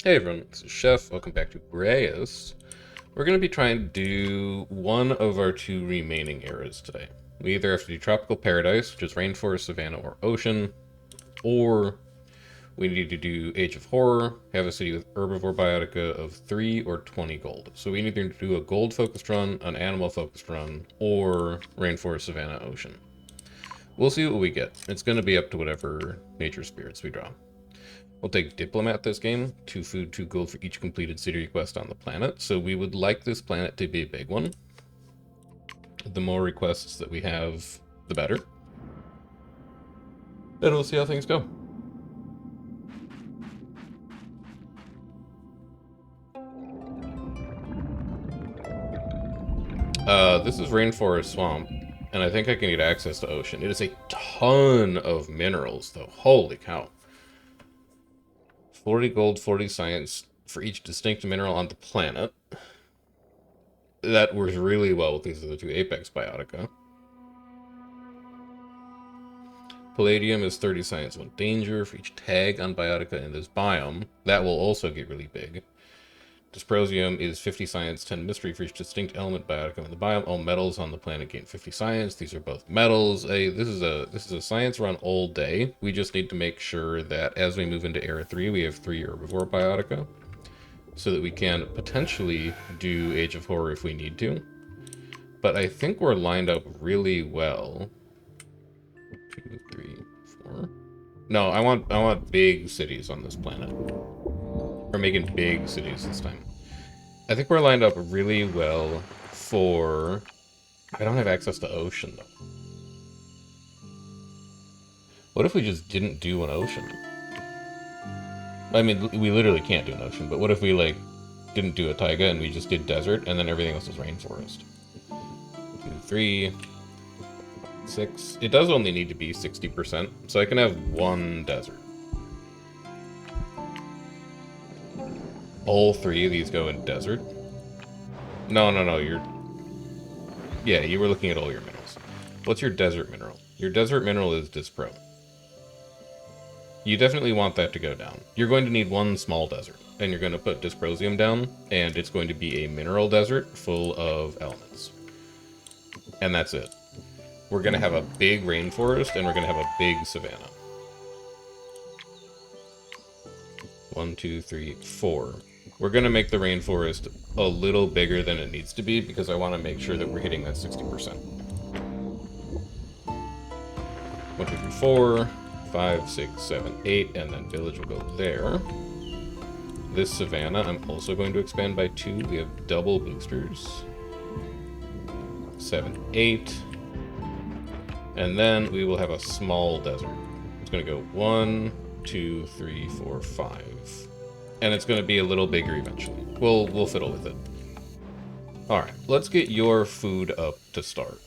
Hey everyone, this is Chef. Welcome back to Reus. We're going to be trying to do one of our two remaining eras today. We either have to do Tropical Paradise, which is Rainforest, Savannah, or Ocean, or we need to do Age of Horror, have a city with Herbivore Biotica of 3 or 20 gold. So we either do a gold focused run, an animal focused run, or Rainforest, Savannah, Ocean. We'll see what we get. It's going to be up to whatever nature spirits we draw. We'll take Diplomat this game, 2 food, 2 gold for each completed city request on the planet. So we would like this planet to be a big one. The more requests that we have, the better. And we'll see how things go. This is Rainforest Swamp, and I think I can get access to Ocean. It is a ton of minerals, though. Holy cow. 40 gold, 40 science for each distinct mineral on the planet. That works really well with these are the 2 Apex Biotica. Palladium is 30 science, 1 danger for each tag on Biotica in this biome. That will also get really big. Dysprosium is 50 science, 10 mystery for each distinct element Biotica in the biome. All metals on the planet gain 50 science. These are both metals. This is a science run all day. We just need to make sure that as we move into Era 3, we have 3 Herbivore Biotica, so that we can potentially do Age of Horror if we need to. But I think we're lined up really well. 2, 3, 4. No, I want big cities on this planet. We're making big cities this time. I think we're lined up really well for... I don't have access to Ocean, though. What if we just didn't do an Ocean? I mean, we literally can't do an Ocean, but what if we, like, didn't do a taiga and we just did desert, and then everything else was rainforest? 2, 3, 6. It does only need to be 60%, so I can have 1 desert. All 3 of these go in desert? No, you're... Yeah, you were looking at all your minerals. What's your desert mineral? Your desert mineral is Dyspro. You definitely want that to go down. You're going to need 1 small desert, and you're going to put Dysprosium down, and it's going to be a mineral desert full of elements. And that's it. We're going to have a big rainforest, and we're going to have a big savanna. 1, 2, 3, 4. We're going to make the rainforest a little bigger than it needs to be, because I want to make sure that we're hitting that 60%. 1, 2, 3, 4, 5, 6, 7, 8, and then village will go there. This savanna I'm also going to expand by 2. We have double boosters. 7, 8. And then we will have a small desert. It's going to go 1, 2, 3, 4, 5. And it's going to be a little bigger eventually. We'll fiddle with it. Alright, let's get your food up to start.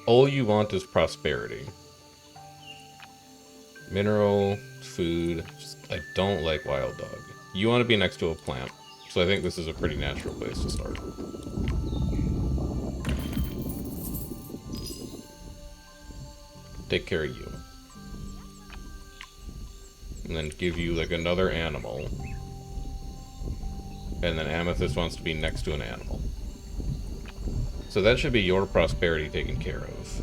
All you want is prosperity. Mineral, food, I don't like wild dog. You want to be next to a plant, so I think this is a pretty natural place to start. Take care of you. And then give you, like, another animal. And then Amethyst wants to be next to an animal. So that should be your prosperity taken care of.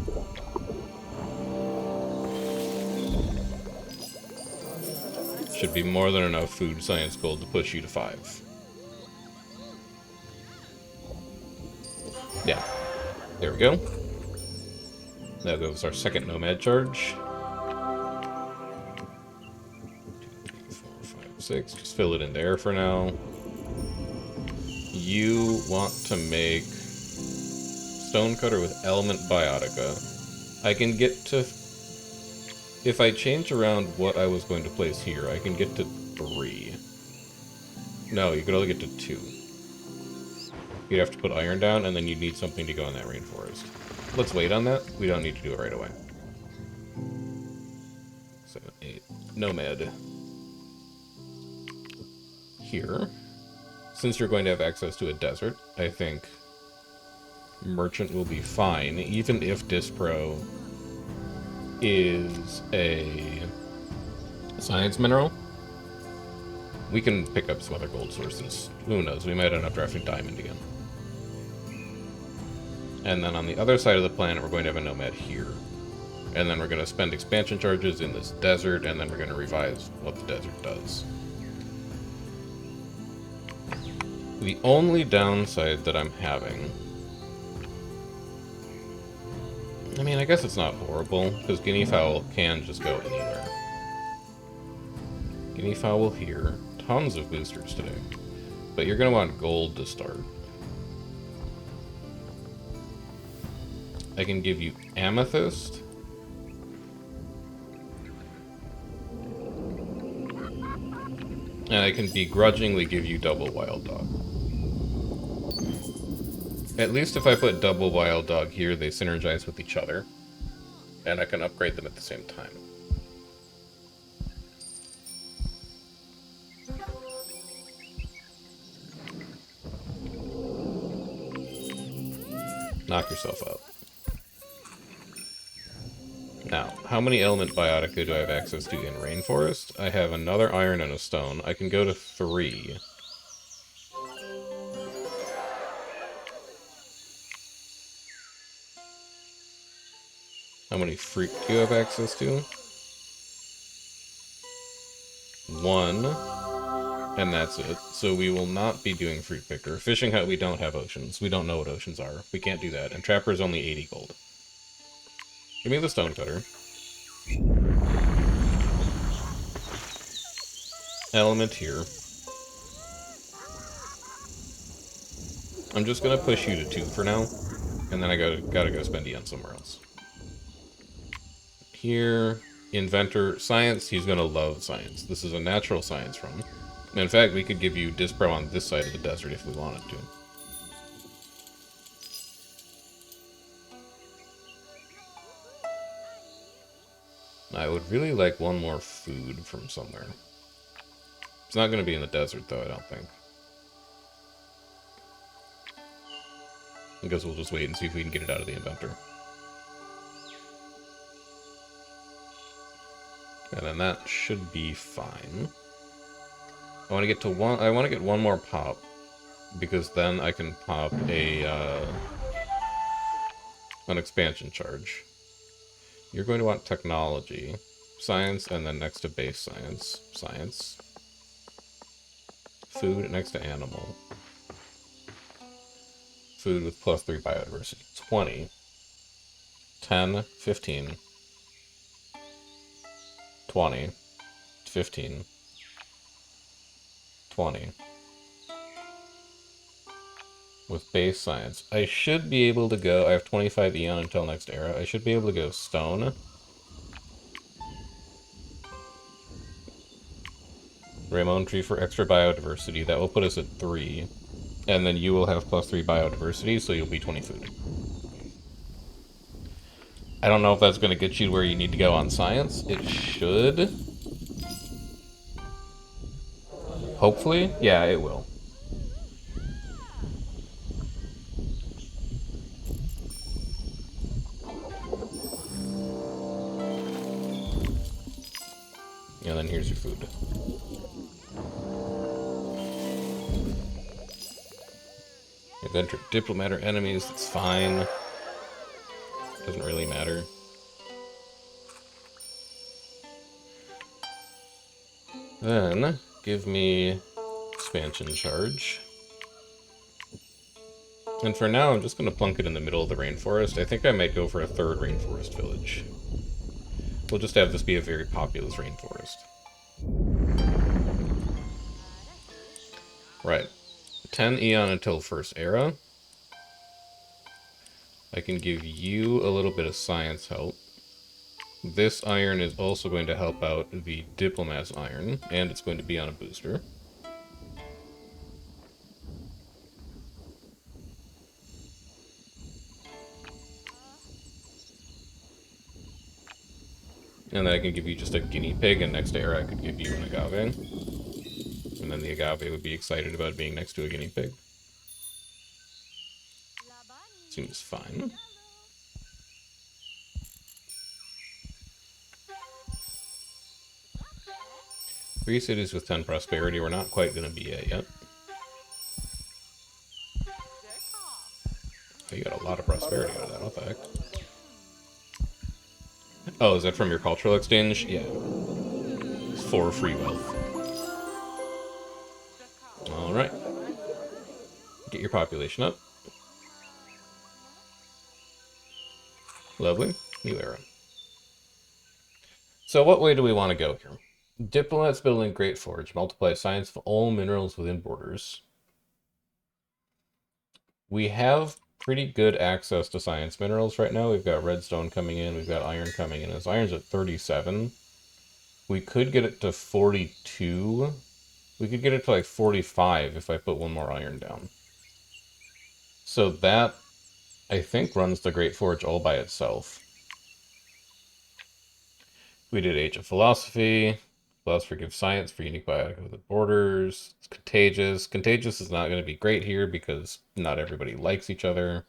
Should be more than enough food science gold to push you to 5. Yeah. There we go. That goes our second nomad charge. 2, 3, 4, 5, 6. Just fill it in there for now. You want to make Stonecutter with Element Biotica. I can get to... If I change around what I was going to place here, I can get to 3. No, you could only get to 2. You'd have to put iron down, and then you'd need something to go in that rainforest. Let's wait on that. We don't need to do it right away. 7, 8. Nomad. Here. Since you're going to have access to a desert, I think Merchant will be fine, even if Dyspro is a science mineral. We can pick up some other gold sources. Who knows? We might end up drafting diamond again. And then on the other side of the planet, we're going to have a nomad here. And then we're going to spend expansion charges in this desert, and then we're going to revise what the desert does. The only downside that I'm having... I mean, I guess it's not horrible, because guinea fowl can just go anywhere. Guinea fowl here. Tons of boosters today. But you're going to want gold to start. I can give you amethyst. And I can begrudgingly give you double wild dog. At least if I put double wild dog here, they synergize with each other. And I can upgrade them at the same time. Knock yourself out. Now, how many element biotica do I have access to in rainforest? I have another iron and a stone. I can go to 3. How many fruit do you have access to? 1. And that's it. So we will not be doing fruit picker. Fishing hut, we don't have oceans. We don't know what oceans are. We can't do that. And trapper is only 80 gold. Give me the stone cutter. Element here. I'm just gonna push you to 2 for now. And then I gotta go spend on somewhere else. Here, inventor, science, he's gonna love science. This is a natural science run. In fact, we could give you Dispro on this side of the desert if we wanted to. I would really like one more food from somewhere. It's not going to be in the desert, though, I don't think. I guess we'll just wait and see if we can get it out of the inventor. And then that should be fine. I want to get to one. I want to get one more pop, because then I can pop an expansion charge. You're going to want technology, science, and then next to base science, science. Food next to animal. Food with +3 biodiversity. 20. 10, 15. 20. 15. 20. With base science. I should be able to go... I have 25 Eon until next era. I should be able to go stone. Ramon tree for extra biodiversity. That will put us at 3. And then you will have +3 biodiversity, so you'll be 20 food. I don't know if that's going to get you where you need to go on science. It should. Hopefully. Yeah, it will. And then here's your food. Inventor, diplomat, or enemies, it's fine. Doesn't really matter. Then, give me expansion charge. And for now, I'm just going to plunk it in the middle of the rainforest. I think I might go for a 3rd rainforest village. We'll just have this be a very populous rainforest. Right. 10 Eon until first era. I can give you a little bit of science help. This iron is also going to help out the Diplomat's iron, and it's going to be on a booster. And then I can give you just a guinea pig, and next era I could give you an agave. And then the agave would be excited about being next to a guinea pig. Seems fine. 3 cities with 10 prosperity. We're not quite going to be yet. Oh, you got a lot of prosperity out of that. What the heck? Oh, is that from your cultural exchange? Yeah. It's 4 free wealth. Alright. Get your population up. Lovely. New era. So what way do we want to go here? Diplomats building Great Forge. Multiply science of all minerals within borders. We have pretty good access to science minerals right now. We've got redstone coming in. We've got iron coming in. As iron's at 37. We could get it to 42. We could get it to like 45 if I put one more iron down. So that, I think, runs the Great Forge all by itself. We did Age of Philosophy. Philosopher gives science for unique biotic with the borders. It's contagious. Contagious is not going to be great here because not everybody likes each other.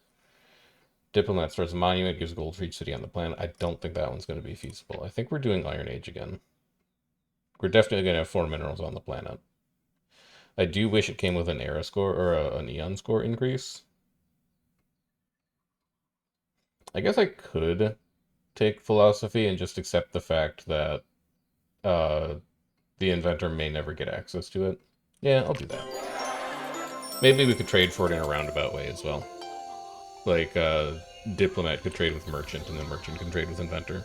Diplomat starts a monument, gives gold for each city on the planet. I don't think that one's going to be feasible. I think we're doing Iron Age again. We're definitely going to have 4 minerals on the planet. I do wish it came with an era score or an Eon score increase. I guess I could take philosophy and just accept the fact that the inventor may never get access to it. Yeah, I'll do that. Maybe we could trade for it in a roundabout way as well. Like, Diplomat could trade with Merchant, and then Merchant can trade with Inventor.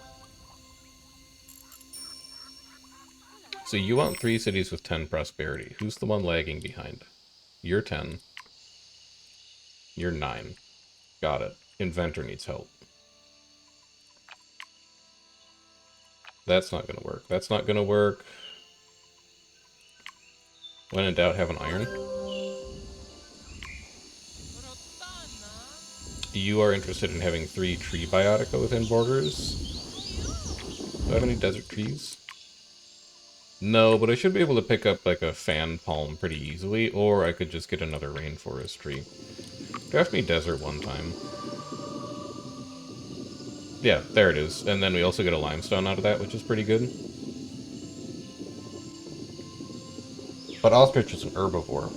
So you want 3 cities with 10 prosperity. Who's the one lagging behind? You're 10. You're 9. Got it. Inventor needs help. That's not going to work. That's not going to work. When in doubt, have an iron. You are interested in having 3 tree biotica within borders. Do I have any desert trees? No, but I should be able to pick up like a fan palm pretty easily, or I could just get another rainforest tree. Draft me desert one time. Yeah, there it is. And then we also get a limestone out of that, which is pretty good. But ostrich is an herbivore.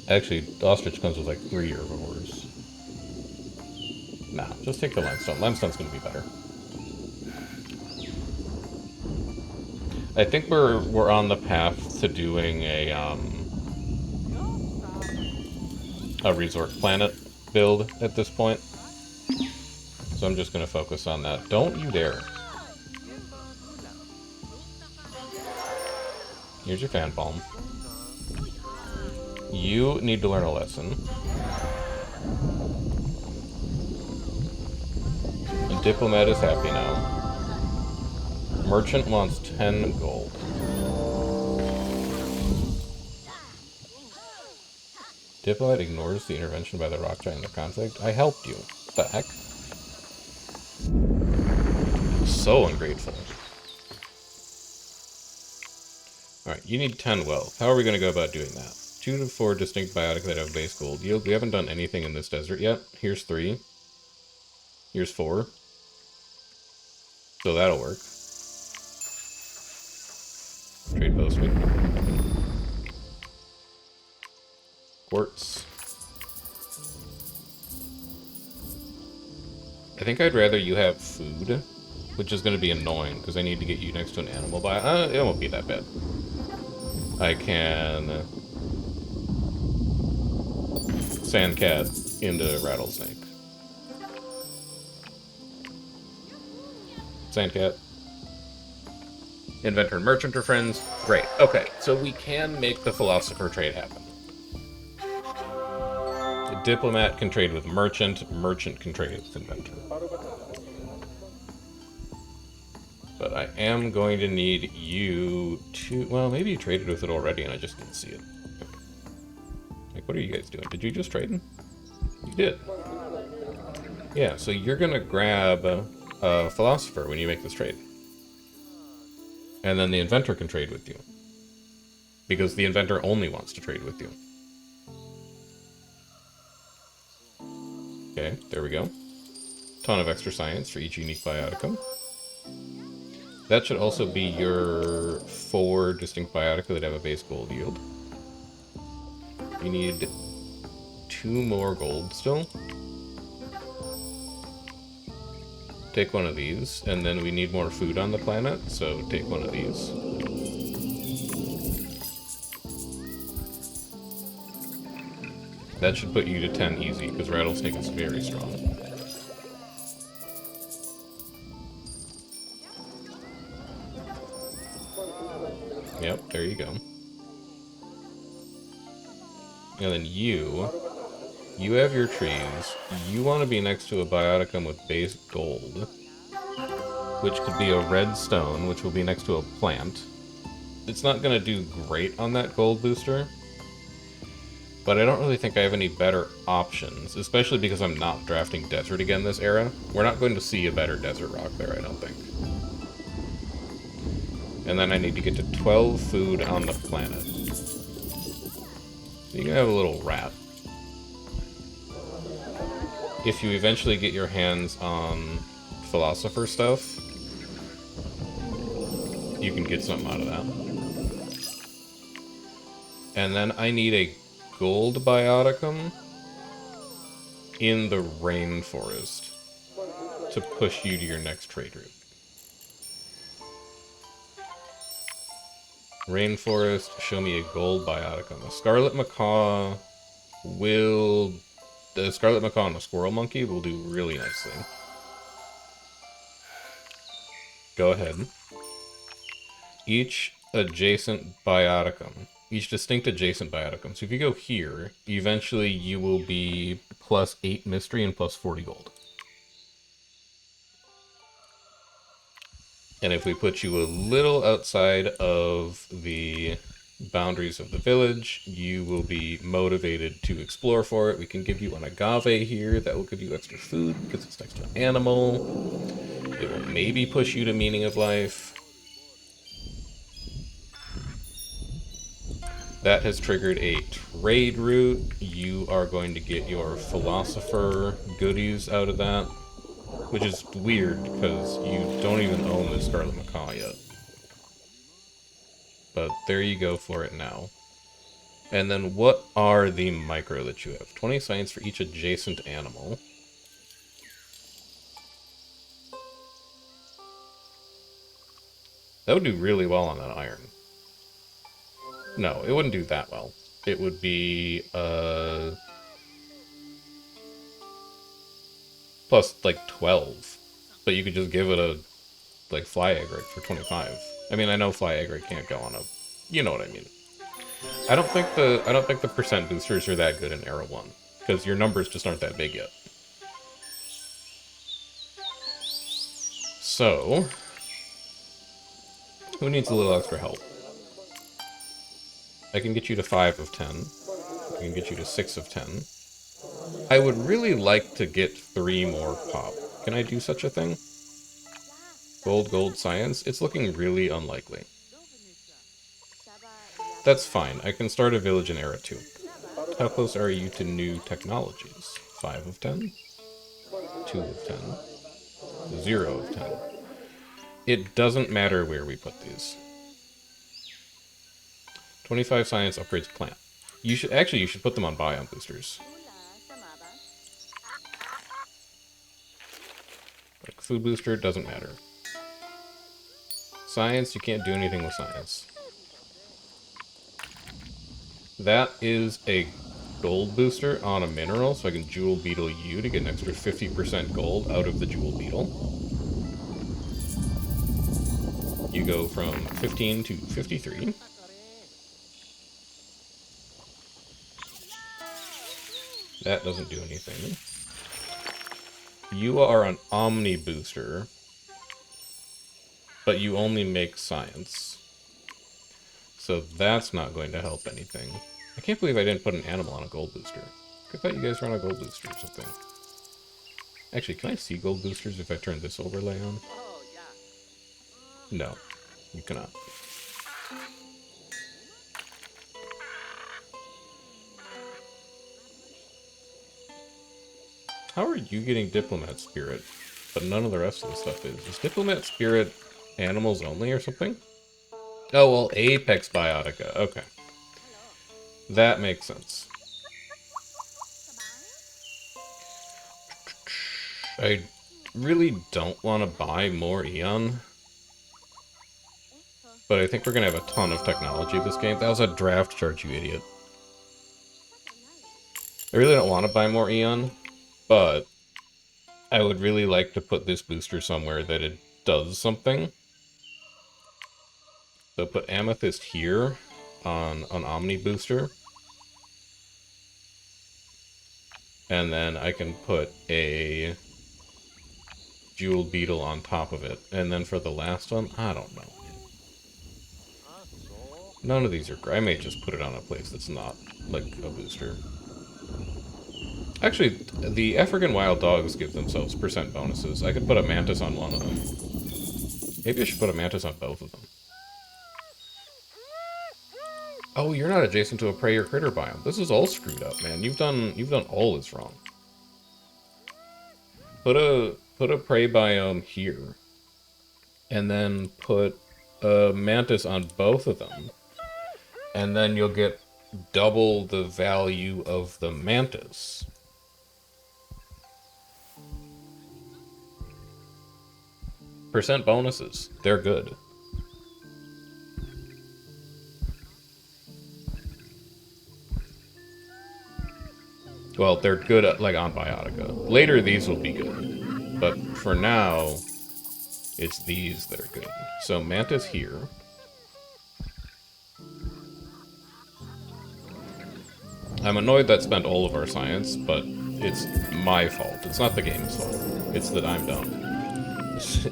Actually, ostrich comes with like 3 herbivores. Nah, just take the limestone. Limestone's gonna be better. I think we're on the path to doing a resort planet build at this point. So I'm just gonna focus on that. Don't you dare. Here's your fan palm. You need to learn a lesson. The diplomat is happy now. Merchant wants 10 gold. Diplomat ignores the intervention by the rock giant in the conflict. I helped you. What the heck? So ungrateful. Alright, you need 10 wealth. How are we going to go about doing that? 2 to 4 distinct biotic that have base gold yield. We haven't done anything in this desert yet. Here's 3. Here's 4. So that'll work. Trade post me. Quartz. I think I'd rather you have food, which is going to be annoying, because I need to get you next to an animal bio. It won't be that bad. I can Sandcat into Rattlesnake. Sandcat. Inventor and Merchant are friends. Great. Okay, so we can make the Philosopher trade happen. The Diplomat can trade with Merchant. Merchant can trade with Inventor. But I am going to need you to... Well, maybe you traded with it already and I just didn't see it. Like, what are you guys doing? Did you just trade? You did. Yeah, so you're going to grab a Philosopher when you make this trade. And then the Inventor can trade with you. Because the Inventor only wants to trade with you. Okay, there we go. ton of extra science for each unique bioticum. That should also be your 4 distinct biotica that have a base gold yield. You need 2 more gold still. Take one of these, and then we need more food on the planet, so take one of these. That should put you to 10 easy, because Rattlesnake is very strong. Yep, there you go. And then you have your trees. You want to be next to a bioticum with base gold, which could be a red stone, which will be next to a plant. It's not going to do great on that gold booster, but I don't really think I have any better options, especially because I'm not drafting desert again this era. We're not going to see a better desert rock there, I don't think. And then I need to get to 12 food on the planet. So you can have a little rat. If you eventually get your hands on philosopher stuff, you can get something out of that. And then I need a gold bioticum in the rainforest to push you to your next trade route. Rainforest, show me a gold bioticum. A scarlet macaw will... The scarlet macaw and the squirrel monkey will do really nicely. Go ahead. Each adjacent bioticum. Each distinct adjacent bioticum. So if you go here, eventually you will be plus 8 mystery and plus 40 gold. And if we put you a little outside of the boundaries of the village, you will be motivated to explore for it. We can give you an agave here that will give you extra food because it's next to an animal. It will maybe push you to meaning of life. That has triggered a trade route. You are going to get your philosopher goodies out of that. Which is weird, because you don't even own the Scarlet Macaw yet. But there you go for it now. And then what are the micro that you have? 20 science for each adjacent animal. That would do really well on that iron. No, it wouldn't do that well. It would be, plus, like, 12. But you could just give it a, like, fly egg rate for 25. I mean, I know fly egg rate can't go on a... You know what I mean. I don't think the percent boosters are that good in Era 1. Because your numbers just aren't that big yet. So... Who needs a little extra help? I can get you to 5 of 10. I can get you to 6 of 10. I would really like to get 3 more pop. Can I do such a thing? Gold, gold, science? It's looking really unlikely. That's fine. I can start a village in Era 2. How close are you to new technologies? 5 of 10? 2 of 10? 0 of 10. It doesn't matter where we put these. 25 science upgrades plant. You should put them on biome boosters. Like food booster, doesn't matter. Science, you can't do anything with science. That is a gold booster on a mineral, so I can jewel beetle you to get an extra 50% gold out of the jewel beetle. You go from 15 to 53. That doesn't do anything. You are an Omni booster, but you only make science. So that's not going to help anything. I can't believe I didn't put an animal on a gold booster. I thought you guys were on a gold booster or something. Actually, can I see gold boosters if I turn this overlay on? No, you cannot. How are you getting Diplomat Spirit, but none of the rest of the stuff is? Is Diplomat Spirit animals only or something? Oh, well, Apex Biotica. Okay. That makes sense. I really don't want to buy more Eon, but I think we're going to have a ton of technology this game. That was a draft charge, you idiot. I really don't want to buy more Eon, but I would really like to put this booster somewhere that it does something. So put Amethyst here on an Omni booster. And then I can put a Jewel Beetle on top of it. And then for the last one, I don't know. None of these are great. I may just put it on a place that's not, like, a booster. Actually, the African wild dogs give themselves % bonuses. I could put a mantis on one of them. Maybe I should put a mantis on both of them. Oh, you're not adjacent to a prey or critter biome. This is all screwed up, man. You've done all this wrong. Put a prey biome here. And then put a mantis on both of them. And then you'll get double the value of the mantis. % bonuses. They're good. Well, they're good at, like, on Biotica. Later, these will be good. But for now, it's these that are good. So, Mantis here. I'm annoyed that spent all of our science, but it's my fault. It's not the game's fault. It's that I'm dumb.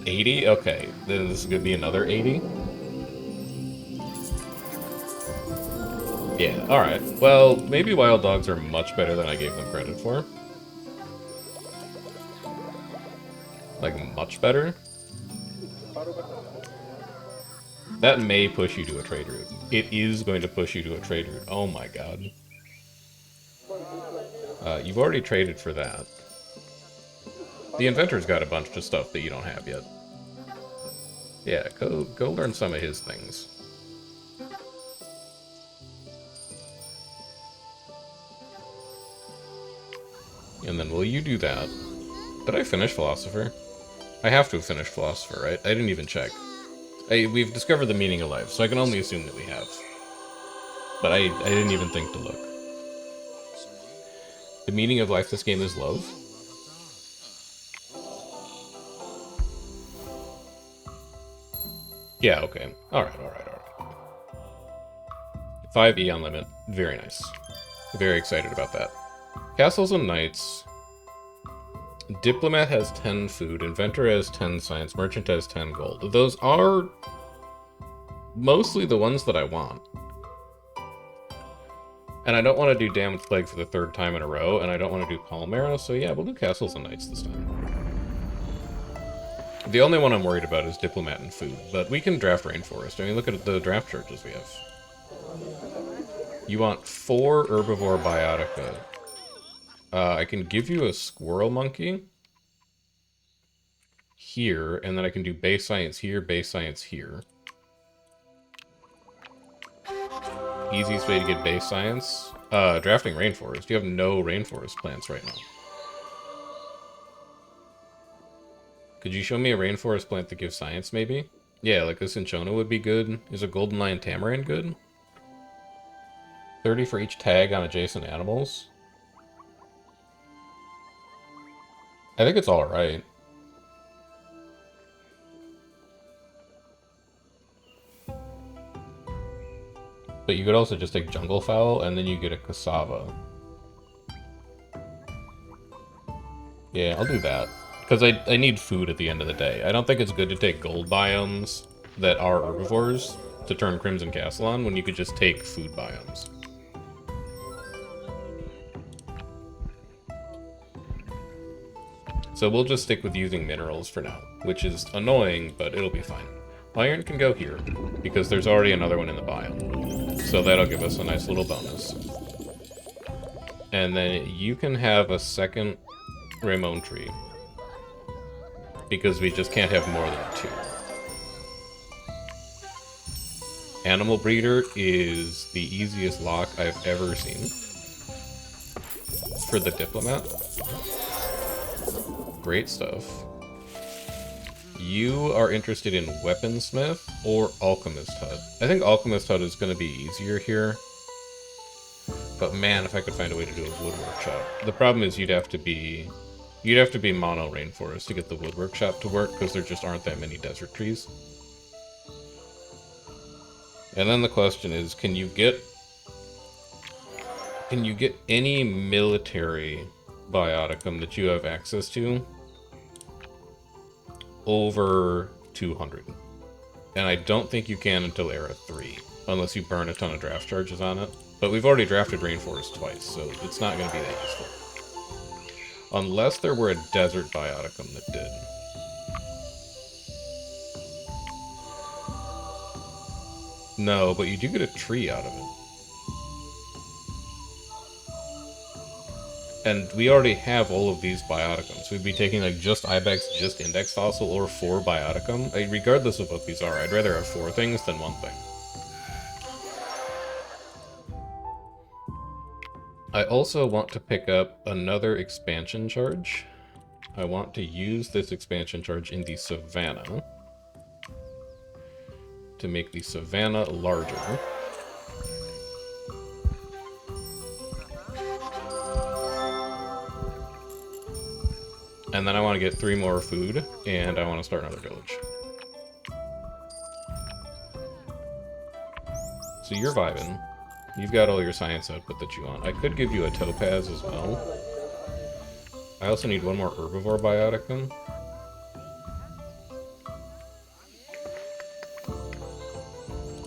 80? Okay. Then this is going to be another 80? Yeah, alright. Well, maybe wild dogs are much better than I gave them credit for. Like, much better? That may push you to a trade route. It is going to push you to a trade route. Oh my god. You've already traded for that. The inventor's got a bunch of stuff that you don't have yet. Yeah, go learn some of his things. And then will you do that? Did I finish Philosopher? I have to have finished Philosopher, right? I didn't even check. We've discovered the meaning of life, so I can only assume that we have. But I didn't even think to look. The meaning of life this game is love? Yeah, okay. Alright. 5 Eon limit. Very nice. Very excited about that. Castles and Knights. Diplomat has 10 food, Inventor has 10 science, Merchant has 10 gold. Those are mostly the ones that I want. And I don't want to do Damaged Plague for the 3rd time in a row, and I don't want to do Palmera, so yeah, we'll do Castles and Knights this time. The only one I'm worried about is Diplomat and food, but we can draft Rainforest. I mean, look at the draft charges we have. You want 4 Herbivore Biotica. I can give you a Squirrel Monkey here, and then I can do Base Science here, Base Science here. Easiest way to get Base Science? Drafting Rainforest. You have no Rainforest plants right now. Could you show me a Rainforest plant that gives Science, maybe? Yeah, like a Cinchona would be good. Is a Golden Lion Tamarin good? 30 for each tag on adjacent animals? I think it's alright. But you could also just take Jungle Fowl, and then you get a Cassava. Yeah, I'll do that. Because I need food at the end of the day. I don't think it's good to take gold biomes that are herbivores to turn Crimson Castle on when you could just take food biomes. So we'll just stick with using minerals for now, which is annoying, but it'll be fine. Iron can go here, because there's already another one in the biome. So that'll give us a nice little bonus. And then you can have a second Ramon tree. Because we just can't have more than 2. Animal breeder is the easiest lock I've ever seen. For the diplomat. Great stuff. You are interested in weaponsmith or alchemist hut. I think alchemist hut is going to be easier here. But man, if I could find a way to do a wood workshop. The problem is you'd have to be mono rainforest to get the wood workshop to work, because there just aren't that many desert trees. And then the question is, can you get any military bioticum that you have access to over 200? And I don't think you can until Era 3, unless you burn a ton of draft charges on it. But we've already drafted Rainforest twice, so it's not going to be that useful. Unless there were a desert bioticum that did. No, but you do get a tree out of it. And we already have all of these bioticums. We'd be taking like just Ibex, just Index Fossil, or 4 bioticum. Regardless of what these are, I'd rather have 4 things than 1 thing. I also want to pick up another expansion charge. I want to use this expansion charge in the Savannah to make the Savannah larger. And then I want to get 3 more food, and I want to start another village. So you're vibing. You've got all your science output that you want. I could give you a topaz as well. I also need 1 more herbivore bioticum.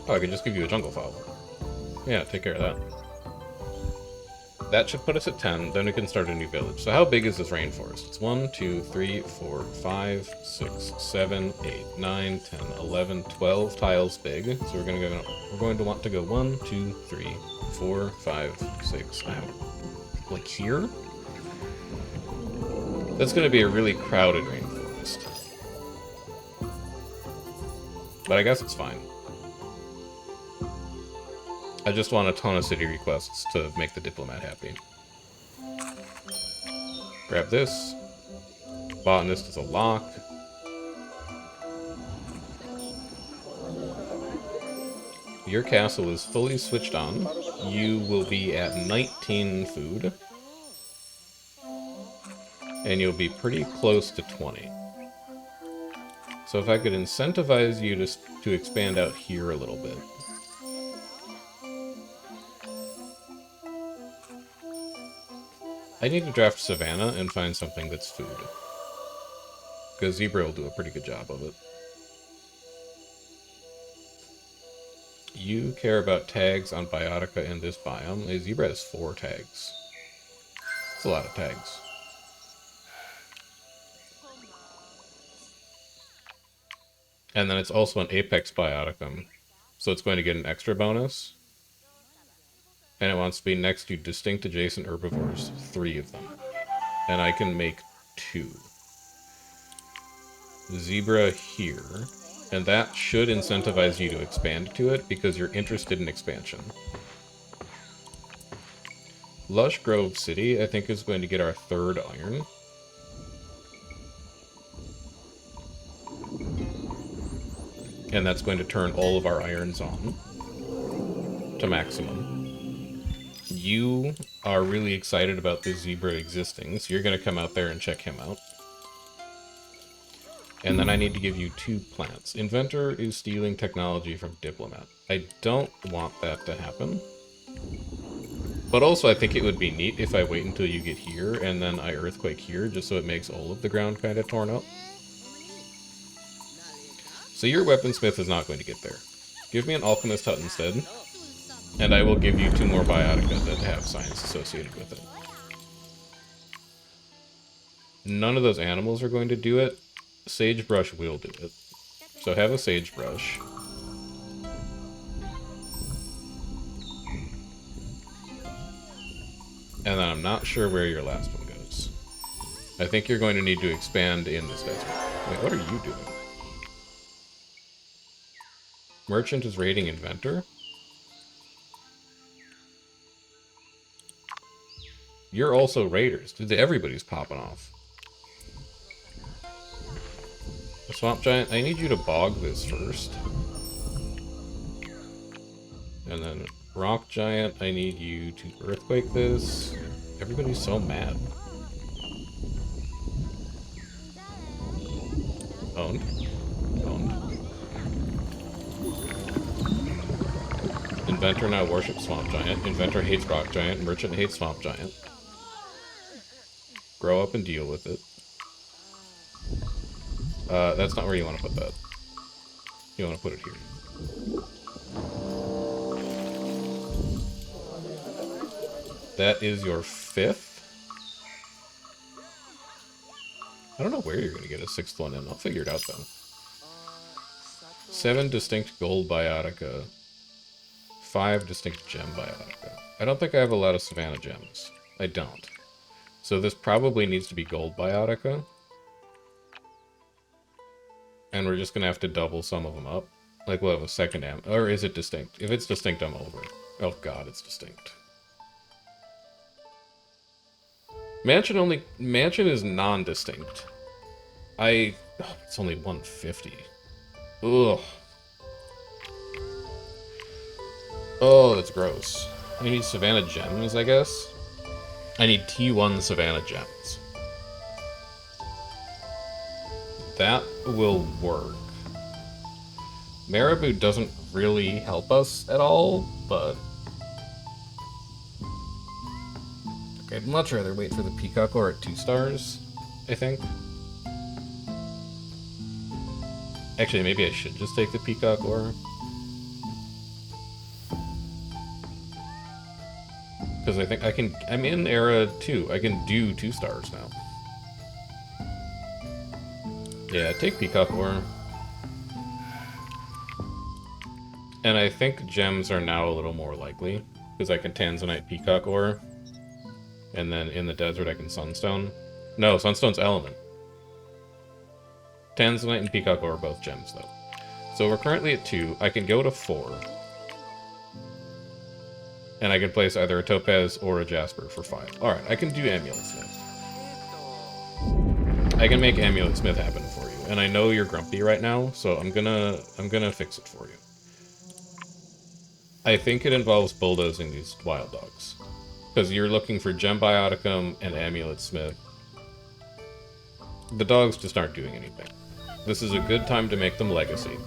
Oh, I can just give you a jungle fowl. Yeah, take care of that. That should put us at 10, then we can start a new village. So how big is this rainforest? It's 1, 2, 3, 4, 5, 6, 7, 8, 9, 10, 11, 12 tiles big. So we're going to want to go 1, 2, 3, 4, 5, 6, like here? That's going to be a really crowded rainforest. But I guess it's fine. I just want a ton of city requests to make the diplomat happy. Grab this. Botanist is a lock. Your castle is fully switched on. You will be at 19 food. And you'll be pretty close to 20. So if I could incentivize you to expand out here a little bit. I need to draft Savannah and find something that's food. Because Zebra will do a pretty good job of it. You care about tags on Biotica in this biome. A Zebra has 4 tags. That's a lot of tags. And then it's also an Apex Bioticum. So it's going to get an extra bonus. And it wants to be next to distinct adjacent herbivores, 3 of them. And I can make 2. Zebra here. And that should incentivize you to expand to it, because you're interested in expansion. Lush Grove City, I think, is going to get our 3rd iron. And that's going to turn all of our irons on to maximum. You are really excited about this Zebra existing, so you're going to come out there and check him out. And then I need to give you 2 plants. Inventor is stealing technology from Diplomat. I don't want that to happen. But also I think it would be neat if I wait until you get here, and then I Earthquake here, just so it makes all of the ground kind of torn up. So your weaponsmith is not going to get there. Give me an alchemist hut instead. And I will give you 2 more biotica that have science associated with it. None of those animals are going to do it. Sagebrush will do it. So have a sagebrush. And then I'm not sure where your last one goes. I think you're going to need to expand in this desert. Wait, what are you doing? Merchant is raiding Inventor? You're also raiders. Dude, everybody's popping off. The Swamp Giant, I need you to bog this first. And then Rock Giant, I need you to Earthquake this. Everybody's so mad. Owned. Owned. Inventor now worships Swamp Giant. Inventor hates Rock Giant. Merchant hates Swamp Giant. Grow up and deal with it. That's not where you want to put that. You want to put it here. That is your 5th? I don't know where you're going to get a 6th one in. I'll figure it out, though. 7 distinct gold biotica. 5 distinct gem biotica. I don't think I have a lot of Savannah gems. I don't. So this probably needs to be gold biotica. And we're just going to have to double some of them up. Like, we'll have a second or is it distinct? If it's distinct, I'm over. Oh god, it's distinct. Mansion is non-distinct. It's only 150. Ugh. Oh, that's gross. I need Savannah gems, I guess. I need T1 Savannah gems. That will work. Marabou doesn't really help us at all, but... Okay, I'd much rather wait for the Peacock Ore at 2 stars, I think. Actually, maybe I should just take the Peacock Ore. Because I think I'm in Era 2. I can do 2 stars now. Yeah, take Peacock Ore. And I think gems are now a little more likely, because I can Tanzanite Peacock Ore. And then in the desert I can Sunstone. No, Sunstone's element. Tanzanite and Peacock Ore are both gems, though. So we're currently at 2. I can go to 4. And I can place either a Topaz or a Jasper for 5. Alright, I can do Amulet Smith. I can make Amulet Smith happen for you. And I know you're grumpy right now, so I'm gonna fix it for you. I think it involves bulldozing these wild dogs. Because you're looking for Gem Bioticum and Amulet Smith. The dogs just aren't doing anything. This is a good time to make them legacy.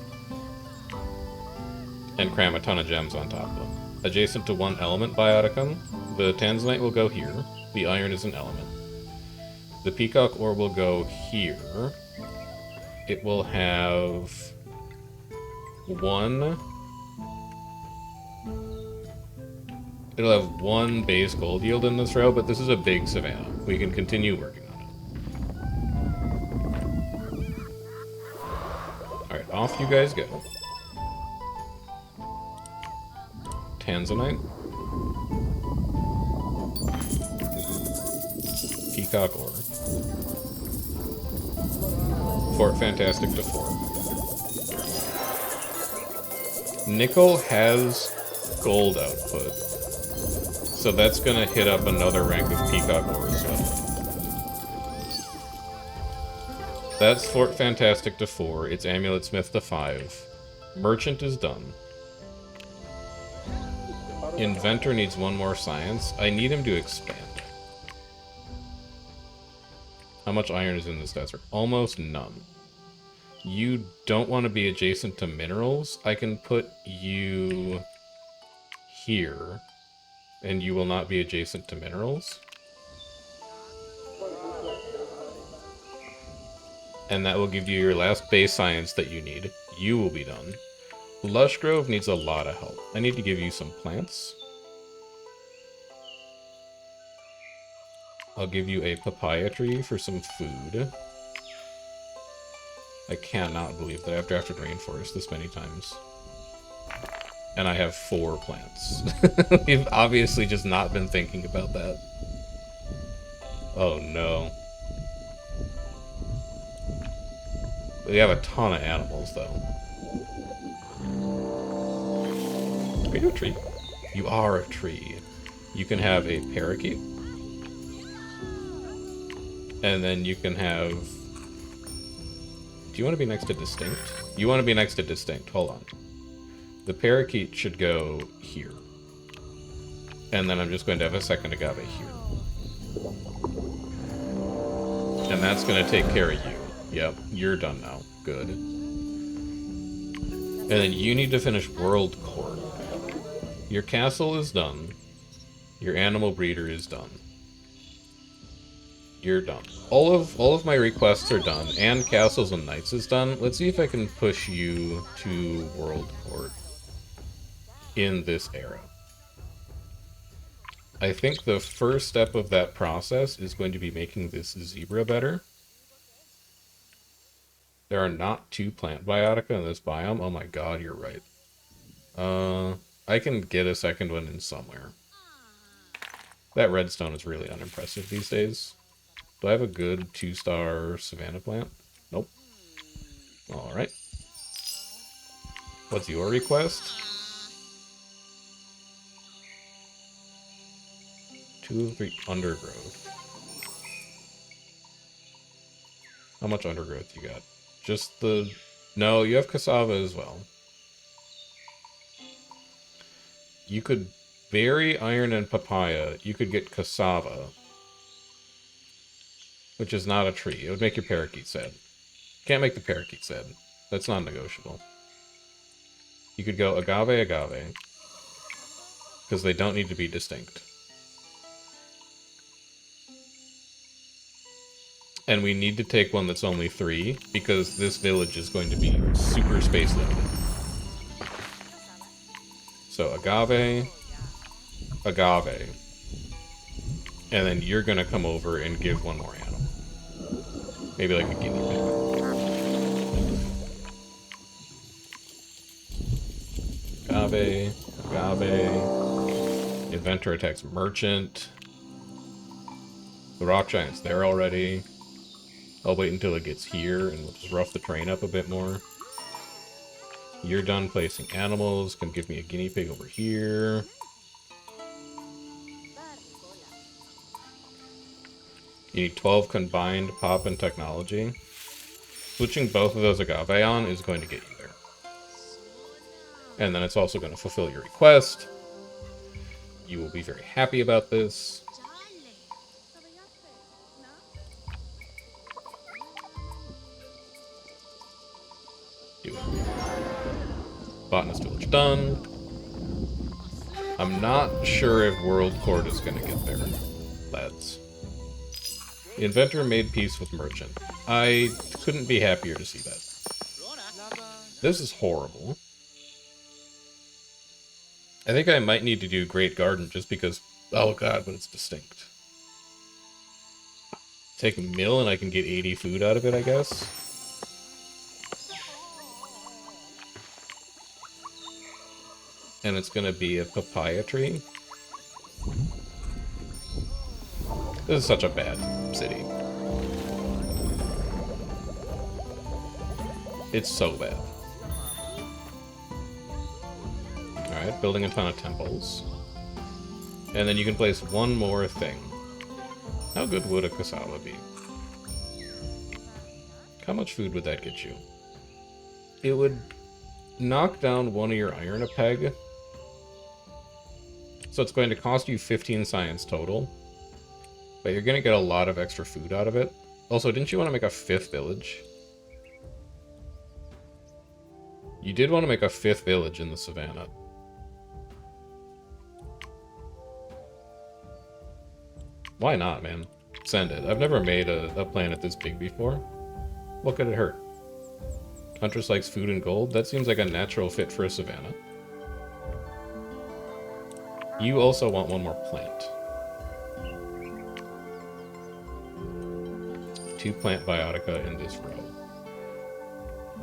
And cram a ton of gems on top of them. Adjacent to 1 element Bioticum, the Tanzanite will go here. The iron is an element. The Peacock Ore will go here. It will have 1... It'll have 1 base gold yield in this row, but this is a big Savannah. We can continue working on it. Alright, off you guys go. Tanzanite. Peacock Ore. Fort Fantastic to 4. Nickel has gold output. So that's gonna hit up another rank of Peacock Ore as well. That's Fort Fantastic to 4. It's Amulet Smith to 5. Merchant is done. Inventor needs 1 more science. I need him to expand. How much iron is in this desert? Almost none. You don't want to be adjacent to minerals. I can put you here, and you will not be adjacent to minerals. And that will give you your last base science that you need. You will be done. Lush Grove needs a lot of help. I need to give you some plants. I'll give you a papaya tree for some food. I cannot believe that I've drafted Rainforest this many times. And I have 4 plants. We've obviously just not been thinking about that. Oh no. We have a ton of animals, though. Are you a tree? You are a tree. You can have a parakeet. And then you can have... Do you want to be next to distinct? You want to be next to distinct. Hold on. The parakeet should go here. And then I'm just going to have a second agave here. And that's going to take care of you. Yep, you're done now. Good. And then you need to finish World Court. Your castle is done. Your animal breeder is done. You're done. All of my requests are done, and castles and knights is done. Let's see if I can push you to World Court in this era. I think the first step of that process is going to be making this zebra better. There are not 2 plant biotica in this biome. Oh my god, you're right. I can get a second one in somewhere. That redstone is really unimpressive these days. Do I have a good 2-star savanna plant? Nope. Alright. What's your request? 2 of 3 undergrowth. How much undergrowth you got? Just the... No, you have cassava as well. You could berry, iron, and papaya. You could get cassava. Which is not a tree. It would make your parakeet sad. Can't make the parakeet sad. That's non-negotiable. You could go agave, agave. Because they don't need to be distinct. And we need to take one that's only 3, because this village is going to be super space limited. So agave, agave. And then you're going to come over and give one more animal. Maybe like a guinea pig. Agave, agave. Inventor attacks merchant. The rock giant's there already. I'll wait until it gets here and we'll just rough the terrain up a bit more. You're done placing animals. Can give me a guinea pig over here. You need 12 combined pop and technology. Switching both of those agave on is going to get you there. And then it's also going to fulfill your request. You will be very happy about this. Do it. Botanist village done. I'm not sure if World Court is going to get there, lads. The inventor made peace with merchant. I couldn't be happier to see that. This is horrible. I think I might need to do Great Garden just because... Oh god, but it's distinct. Take a mill and I can get 80 food out of it, I guess. And it's gonna be a papaya tree. This is such a bad city. It's so bad. Alright, building a ton of temples. And then you can place one more thing. How good would a cassava be? How much food would that get you? It would knock down one of your iron a peg. So it's going to cost you 15 science total. But you're going to get a lot of extra food out of it. Also, didn't you want to make a 5th village? You did want to make a 5th village in the savannah. Why not, man? Send it. I've never made a planet this big before. What could it hurt? Huntress likes food and gold? That seems like a natural fit for a savannah. You also want one more plant. 2 plant biotica in this row.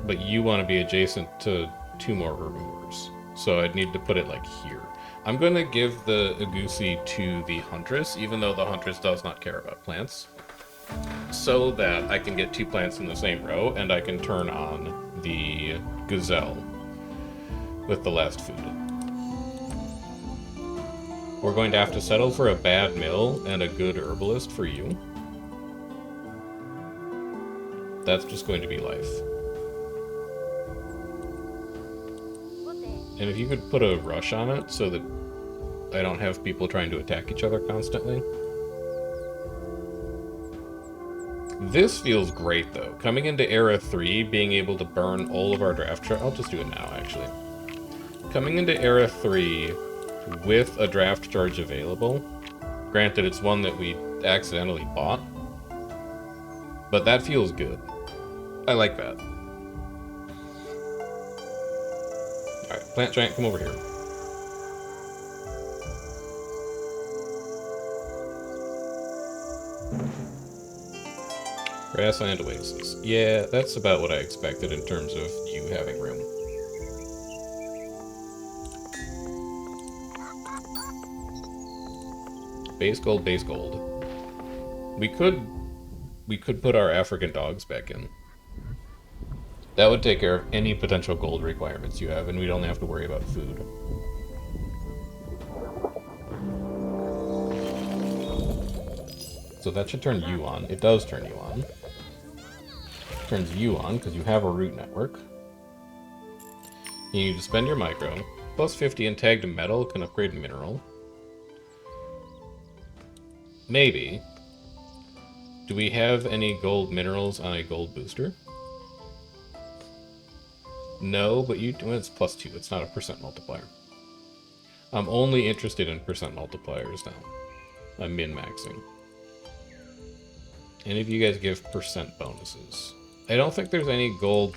But you want to be adjacent to 2 more herbivores. So I'd need to put it like here. I'm going to give the Agusi to the Huntress, even though the Huntress does not care about plants. so that I can get 2 plants in the same row, and I can turn on the gazelle with the last food. We're going to have to settle for a bad mill and a good herbalist for you. That's just going to be life. And if you could put a rush on it so that I don't have people trying to attack each other constantly. This feels great, though. Coming into Era 3, being able to burn all of our draft charge... I'll just do it now, actually. Coming into Era 3 with a draft charge available. Granted, it's one that we accidentally bought. But that feels good. I like that. Alright, Plant Giant, come over here. Grassland Oasis. Yeah, that's about what I expected in terms of you having room. Base gold, base gold. We could put our African dogs back in. That would take care of any potential gold requirements you have, and we'd only have to worry about food. So that should turn you on. It does turn you on. Turns you on, because you have a root network. You need to spend your micro. Plus 50 and tagged metal can upgrade mineral. Maybe. Do we have any gold minerals on a gold booster? No, but well, it's plus 2. It's not a percent multiplier. I'm only interested in percent multipliers now. I'm min-maxing. Any of you guys give percent bonuses? I don't think there's any gold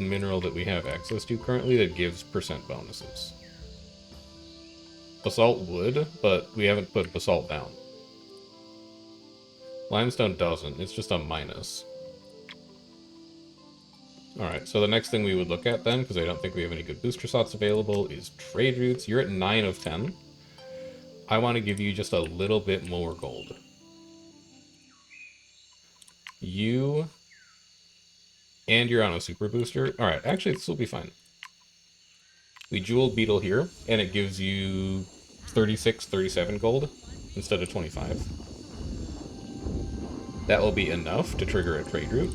mineral that we have access to currently that gives percent bonuses. Basalt would, but we haven't put basalt down. Limestone doesn't, it's just a minus. Alright, so the next thing we would look at then, because I don't think we have any good booster slots available, is trade routes. You're at 9 of 10. I want to give you just a little bit more gold. You... and you're on a super booster. Alright, actually this will be fine. We jeweled beetle here, and it gives you 36, 37 gold instead of 25. That will be enough to trigger a trade route.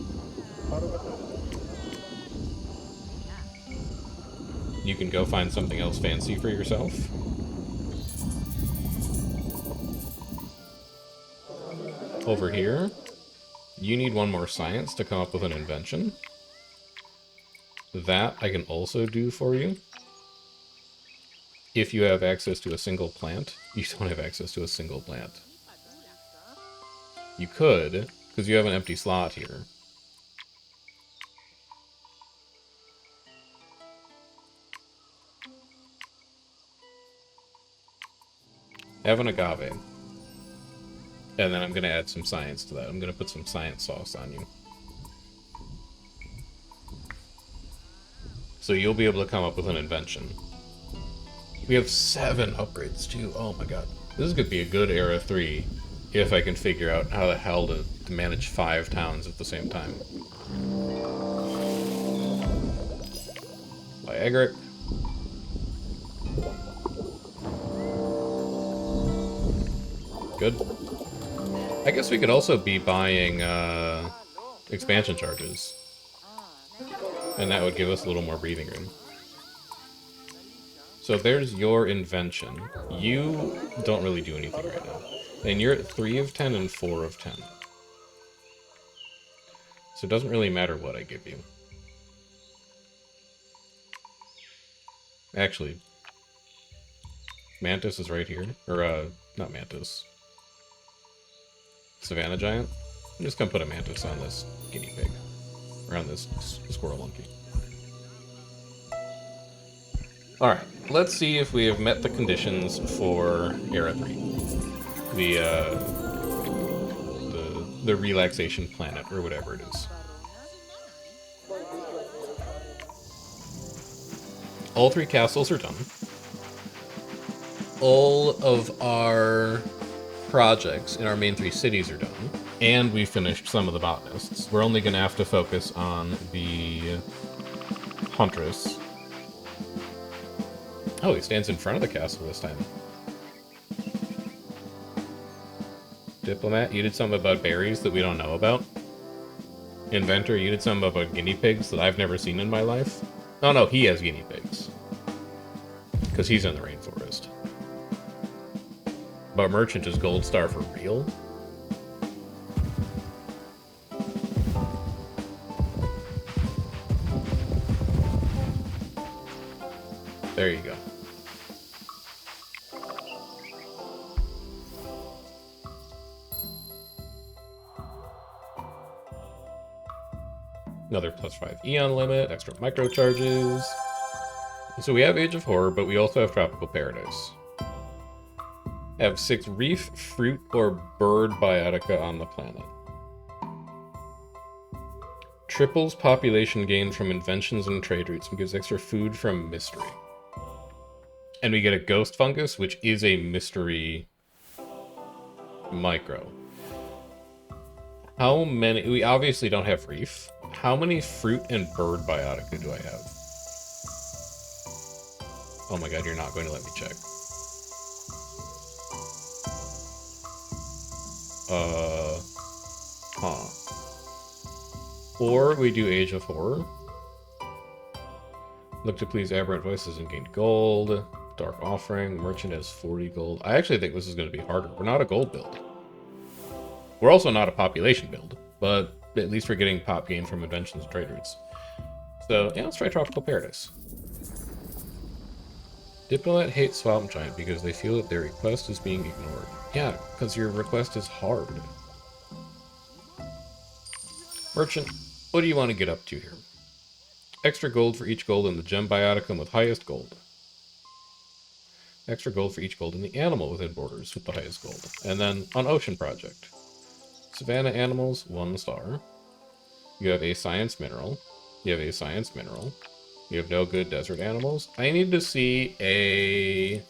You can go find something else fancy for yourself. Over here, you need one more science to come up with an invention. That I can also do for you. If you have access to a single plant. You don't have access to a single plant. You could, because you have an empty slot here. Have an agave. And then I'm going to add some science to that. I'm going to put some science sauce on you. So you'll be able to come up with an invention. We have 7 upgrades too. Oh my god. This is going to be a good Era 3 if I can figure out how the hell to manage 5 towns at the same time. By Egric. Good. I guess we could also be buying expansion charges. And that would give us a little more breathing room. So there's your invention. You don't really do anything right now. And you're at 3 of 10 and 4 of 10. So it doesn't really matter what I give you. Actually, Mantis is right here. Or, not Mantis. Savannah Giant. I'm just gonna put a Mantis on this guinea pig. Or on this squirrel monkey. Alright, let's see if we have met the conditions for Era 3. The relaxation planet, or whatever it is. All 3 castles are done. All of our projects in our main 3 cities are done. And we finished some of the botanists. We're only going to have to focus on the huntress. Oh, he stands in front of the castle this time. Diplomat, you did something about berries that we don't know about. Inventor, you did something about guinea pigs that I've never seen in my life. Oh no, he has guinea pigs. Because he's in the rainforest. But merchant is gold star for real? There you go. Another +5 Eon limit, extra microcharges. So we have Age of Horror, but we also have Tropical Paradise. Have 6 reef, fruit, or bird biotica on the planet. Triples population gain from inventions and trade routes and gives extra food from mystery. And we get a ghost fungus, which is a mystery micro. How many... We obviously don't have reef. How many fruit and bird biotica do I have? Oh my god, you're not going to let me check. Or we do Age of Horror. Look to please aberrant voices and gain gold. Dark Offering. Merchant has 40 gold. I actually think this is going to be harder. We're not a gold build. We're also not a population build, but at least we're getting pop gain from inventions and trade routes. So, yeah, let's try Tropical Paradise. Diplomat hates Swamp Giant because they feel that their request is being ignored. Yeah, because your request is hard. Merchant, what do you want to get up to here? Extra gold for each gold in the gem bioticum with highest gold. Extra gold for each gold in the animal within borders with the highest gold. And then on Ocean Project. Savannah animals, 1 star. You have a science mineral. You have a science mineral. You have no good desert animals. I need to see a... Do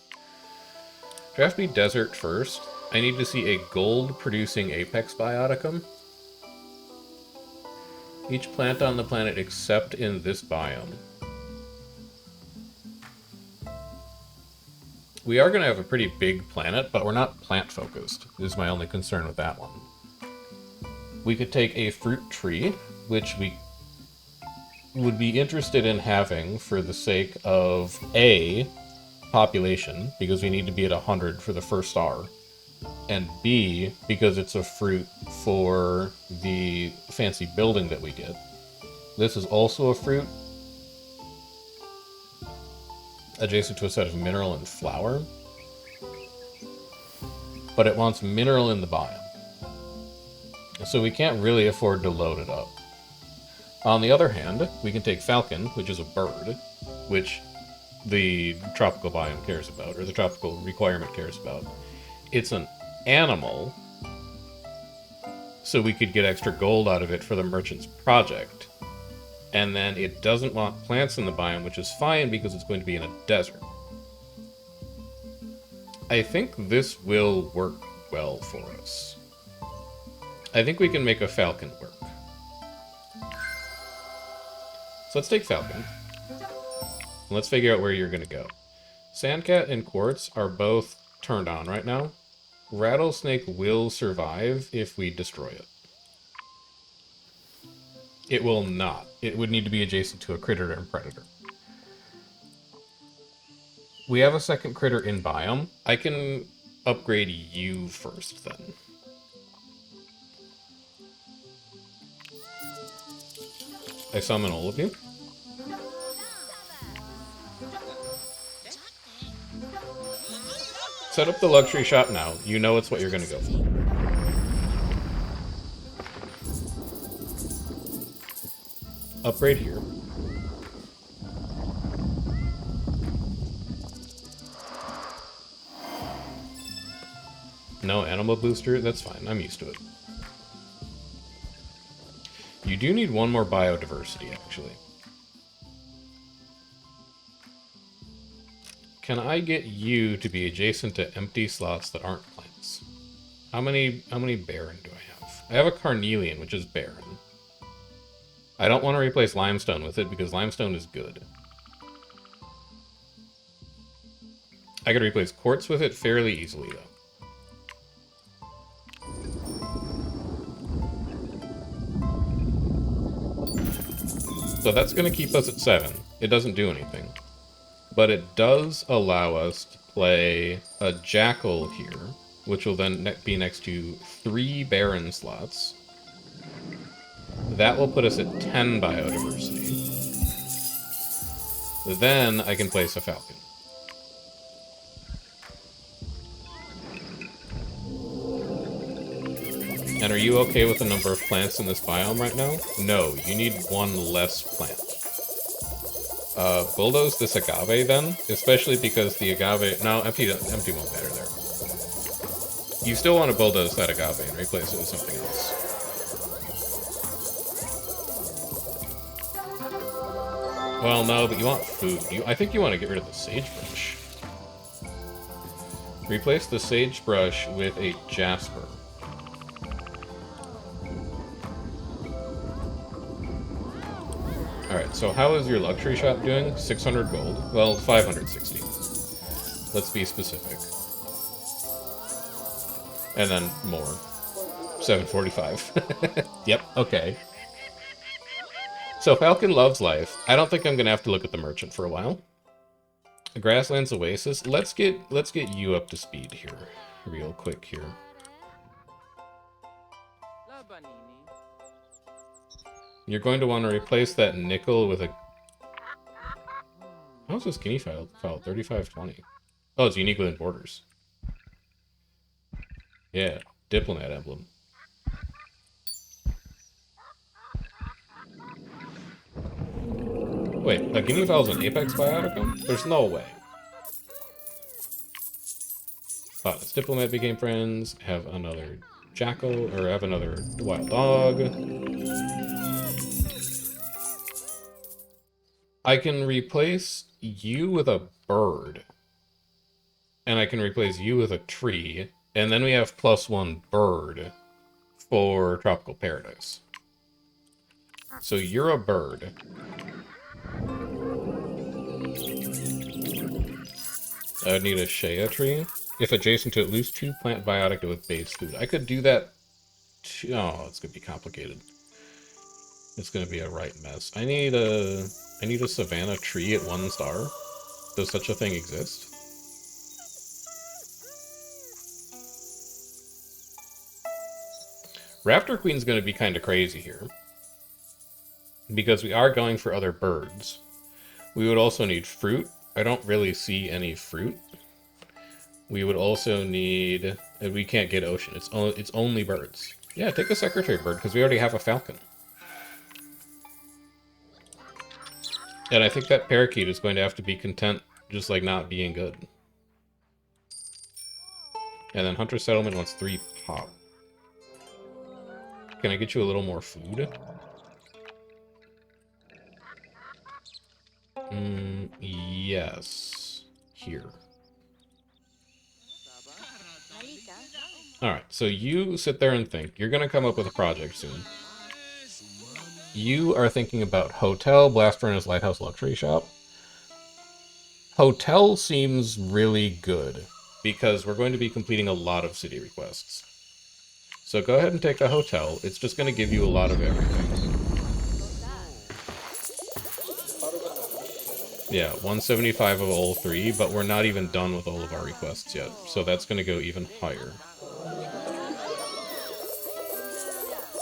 I have to be desert first? I need to see a gold-producing apex bioticum. Each plant on the planet except in this biome. We are going to have a pretty big planet, but we're not plant-focused. This is my only concern with that one. We could take a fruit tree, which we would be interested in having for the sake of A, population, because we need to be at 100 for the first star, and B, because it's a fruit for the fancy building that we get. This is also a fruit, adjacent to a set of mineral and flower, but it wants mineral in the biome. So we can't really afford to load it up. On the other hand, we can take Falcon, which is a bird, which the tropical biome cares about, or the tropical requirement cares about. It's an animal, so we could get extra gold out of it for the merchant's project. And then it doesn't want plants in the biome, which is fine because it's going to be in a desert. I think this will work well for us. I think we can make a Falcon work. So let's take Falcon. Let's figure out where you're going to go. Sandcat and Quartz are both turned on right now. Rattlesnake will survive if we destroy it. It will not. It would need to be adjacent to a critter and predator. We have a second critter in biome. I can upgrade you first, then. I summon all of you. Set up the luxury shop now. You know it's what you're going to go for. Upgrade here. No animal booster? That's fine. I'm used to it. You do need one more biodiversity, actually. Can I get you to be adjacent to empty slots that aren't plants? How many barren do I have? I have a carnelian, which is barren. I don't want to replace limestone with it because limestone is good. I could replace quartz with it fairly easily, though. So that's going to keep us at 7. It doesn't do anything. But it does allow us to play a jackal here, which will then be next to 3 barren slots. That will put us at 10 biodiversity. Then I can place a falcon. And are you okay with the number of plants in this biome right now? No, you need 1 less plant. Bulldoze this agave then, especially because the agave... No, empty won't matter there. You still want to bulldoze that agave and replace it with something else. Well, no, but you want food. I think you want to get rid of the sagebrush. Replace the sagebrush with a jasper. Alright, so how is your luxury shop doing? 600 gold. Well, 560. Let's be specific. And then more. 745. Yep, okay. So Falcon loves life. I don't think I'm gonna have to look at the merchant for a while. A Grasslands Oasis. Let's get you up to speed here. Real quick here. You're going to want to replace that nickel with a... How's this skinny file? 3520. Oh, it's unique within borders. Yeah, diplomat emblem. Wait, a guinea fowl is an apex bioticum? There's no way. This diplomat became friends. Have another jackal, or have another wild dog. I can replace you with a bird. And I can replace you with a tree. And then we have +1 bird for Tropical Paradise. So you're a bird. I would need a shea tree. If adjacent to it, lose 2 plant biotic with base food. I could do that too. Oh, it's gonna be complicated. It's gonna be a right mess. I need a savanna tree at 1 star. Does such a thing exist? Raptor Queen's gonna be kind of crazy here. Because we are going for other birds. We would also need fruit. I don't really see any fruit. We would also need... We can't get ocean. It's only birds. Yeah, take a secretary bird, because we already have a falcon. And I think that parakeet is going to have to be content just, like, not being good. And then Hunter Settlement wants 3 pop. Can I get you a little more food? Yes. Here. Alright, so you sit there and think. You're gonna come up with a project soon. You are thinking about hotel, blast furnace, lighthouse, luxury shop. Hotel seems really good, because we're going to be completing a lot of city requests. So go ahead and take a hotel. It's just going to give you a lot of everything. Yeah, 175 of all 3, but we're not even done with all of our requests yet. So that's going to go even higher.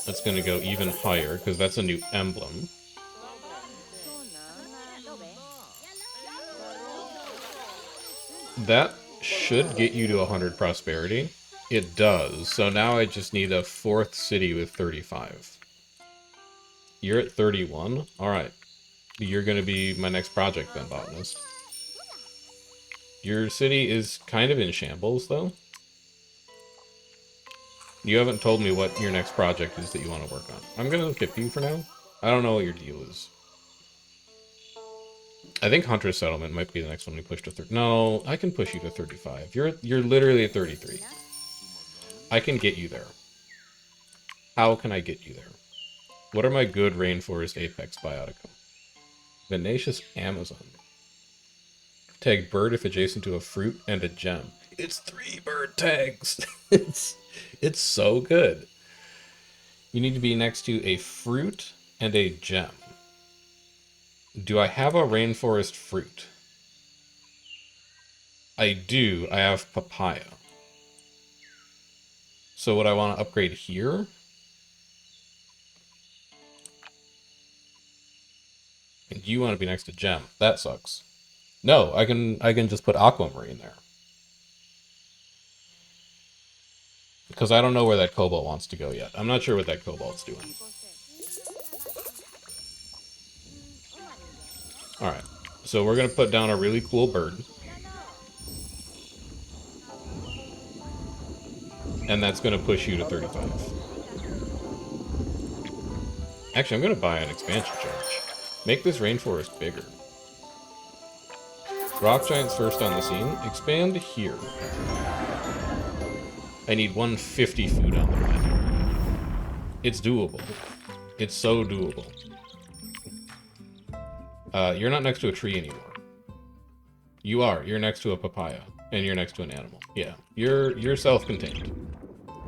That's going to go even higher, because that's a new emblem. That should get you to 100 prosperity. It does. So now I just need a 4th city with 35. You're at 31? Alright. You're going to be my next project then, botanist. Your city is kind of in shambles, though. You haven't told me what your next project is that you want to work on. I'm going to skip you for now. I don't know what your deal is. I think Hunter Settlement might be the next one we push to 30. No, I can push you to 35. You're literally at 33. I can get you there. How can I get you there? What are my good rainforest apex biotica? Venacious Amazon. Tag bird if adjacent to a fruit and a gem. It's 3 bird tags. it's so good. You need to be next to a fruit and a gem. Do I have a rainforest fruit? I do. I have papaya. So would I want to upgrade here? And you want to be next to gem. That sucks. No, I can just put aquamarine there. Because I don't know where that cobalt wants to go yet. I'm not sure what that cobalt's doing. Alright. So we're going to put down a really cool bird. And that's going to push you to 35. Actually, I'm going to buy an expansion charge. Make this rainforest bigger. Rock giants first on the scene. Expand here. I need 150 food on the planet. It's doable. It's so doable. You're not next to a tree anymore. You are. You're next to a papaya. And you're next to an animal. Yeah. You're self-contained.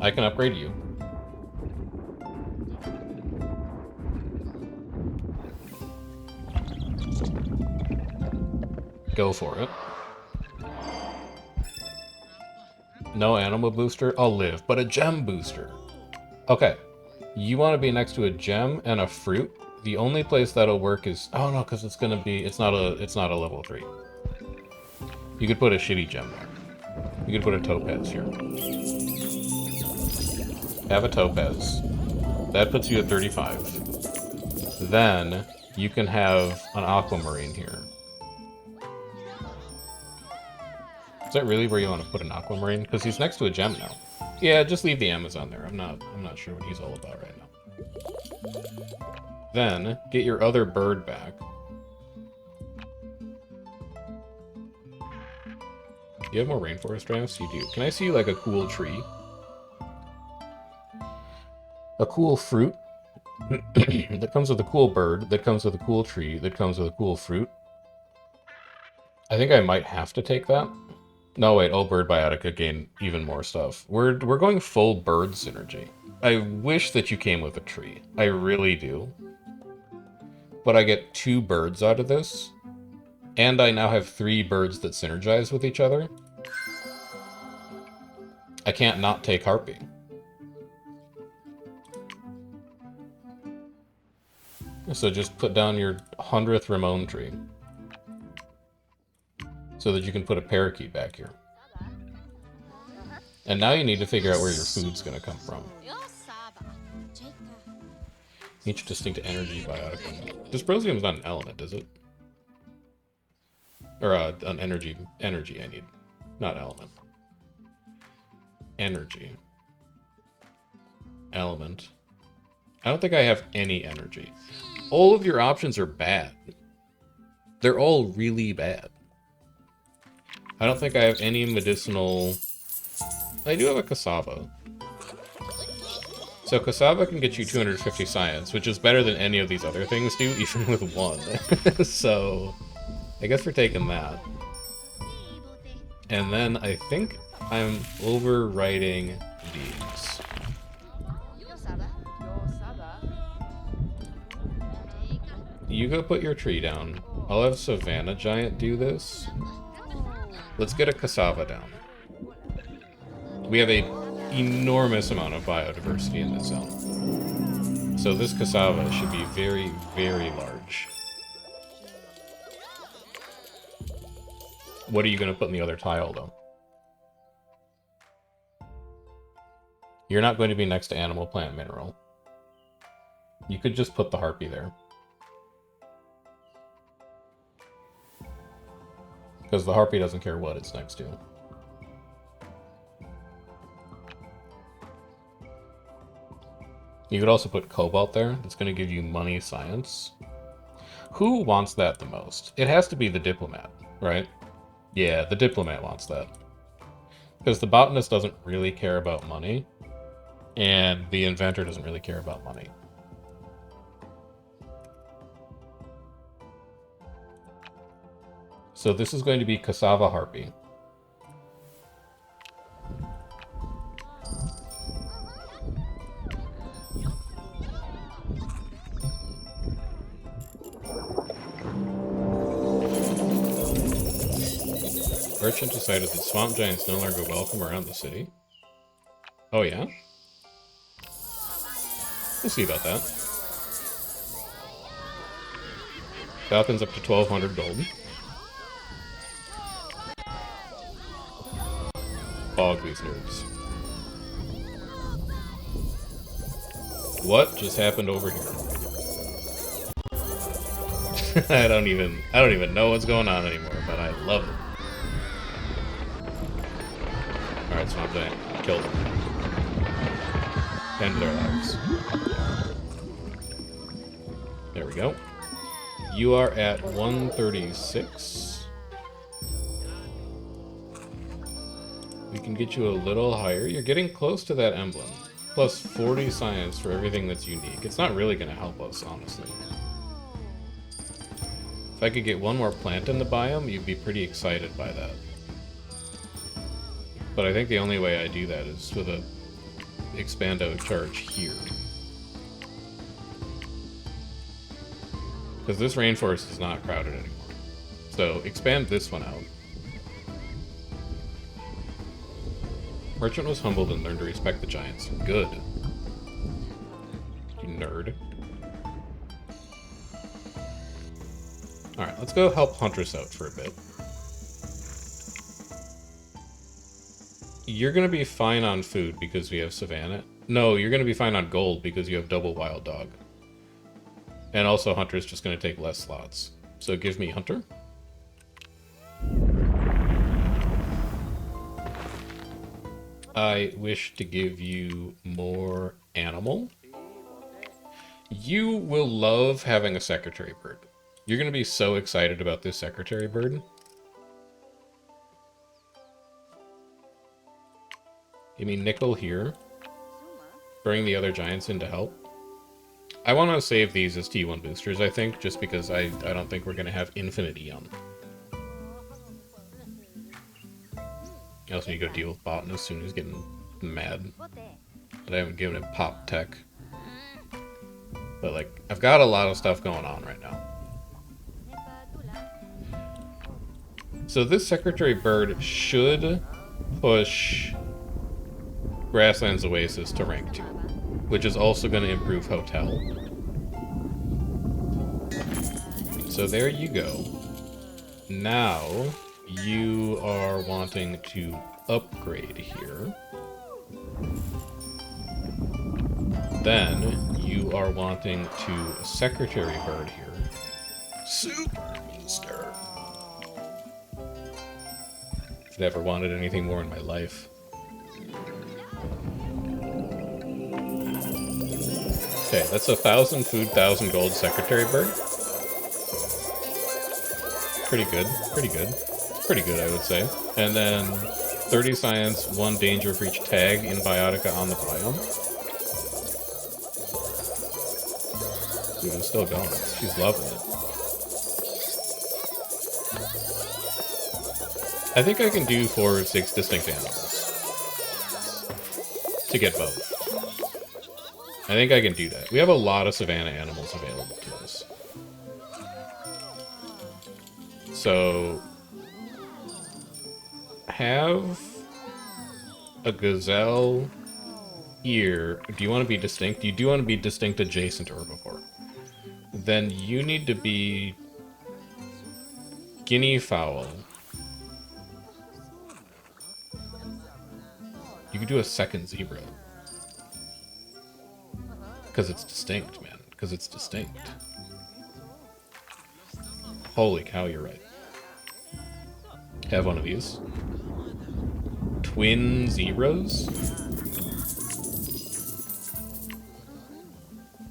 I can upgrade you. Go for it. No animal booster? I'll live, but a gem booster. Okay. You want to be next to a gem and a fruit. The only place that'll work is... Oh no, because it's gonna be... It's not a level 3. You could put a shitty gem there. You could put a topaz here. Have a topaz. That puts you at 35. Then you can have an aquamarine here. Is that really where you want to put an aquamarine? Because he's next to a gem now. Yeah, just leave the Amazon there. I'm not sure what he's all about right now. Then get your other bird back. You have more rainforest drafts? You do. Can I see like a cool tree? A cool fruit that comes with a cool bird, that comes with a cool tree, that comes with a cool fruit. I think I might have to take that. No, wait, all bird biotica gain even more stuff. We're going full bird synergy. I wish that you came with a tree. I really do. But I get 2 birds out of this. And I now have 3 birds that synergize with each other. I can't not take Harpy. So just put down your 100th Ramon tree. So that you can put a parakeet back here. And now you need to figure out where your food's going to come from. Each distinct energy biotic. Dysprosium's not an element, is it? Or an energy I need. Not element. Energy. Element. I don't think I have any energy. All of your options are bad. They're all really bad. I don't think I have any medicinal... I do have a cassava. So cassava can get you 250 science, which is better than any of these other things do, even with 1. So, I guess we're taking that. And then I think I'm overwriting these. You go put your tree down. I'll have Savannah Giant do this. Let's get a cassava down. We have a enormous amount of biodiversity in this zone. So this cassava should be very, very large. What are you going to put in the other tile, though? You're not going to be next to animal, plant, mineral. You could just put the harpy there. Because the harpy doesn't care what it's next to. You could also put cobalt there. That's going to give you money science. Who wants that the most? It has to be the diplomat, right? Yeah, the diplomat wants that. Because the botanist doesn't really care about money. And the inventor doesn't really care about money. So this is going to be Cassava Harpy. Merchant decided that swamp giants no longer welcome around the city. Oh yeah? We'll see about that. Falcon's up to 1,200 gold. Bog these nerds. What just happened over here? I don't even know what's going on anymore, but I love it. Alright, swamp giant. Killed them. End their lives. There we go. You are at 136. We can get you a little higher. You're getting close to that emblem. Plus 40 science for everything that's unique. It's not really going to help us, honestly. If I could get one more plant in the biome, you'd be pretty excited by that. But I think the only way I do that is with a expando charge here. Because this rainforest is not crowded anymore. So expand this one out. Merchant was humbled and learned to respect the giants. Good. You nerd. Alright, let's go help Huntress out for a bit. You're gonna be fine on food because we have Savannah. No, you're gonna be fine on gold because you have double Wild Dog. And also Hunter's just gonna take less slots. So give me Hunter. I wish to give you more animal. You will love having a secretary bird. You're going to be so excited about this secretary bird. Give me nickel here. Bring the other giants in to help. I want to save these as T1 boosters, I think, just because I don't think we're going to have infinite Eon. I also need to go deal with Botanist soon. He's getting mad that I haven't given him pop tech. But, like, I've got a lot of stuff going on right now. So this Secretary Bird should push Grasslands Oasis to rank 2, which is also going to improve Hotel. So there you go. Now you are wanting to upgrade here. Then you are wanting to Secretary Bird here. Super Booster. I've never wanted anything more in my life. Okay, that's 1,000 food, 1,000 gold Secretary Bird. Pretty good, pretty good. Pretty good, I would say. And then 30 science, 1 danger for each tag in Biotica on the biome. Dude, it's still going. She's loving it. I think I can do 4 or 6 distinct animals to get both. I think I can do that. We have a lot of savanna animals available to us. So have a gazelle here. Do you want to be distinct? You do want to be distinct adjacent to herbivore. Then you need to be guinea fowl. You could do a second zebra. Because it's distinct, man. Because it's distinct. Holy cow, you're right. Have one of these. Twin zebras?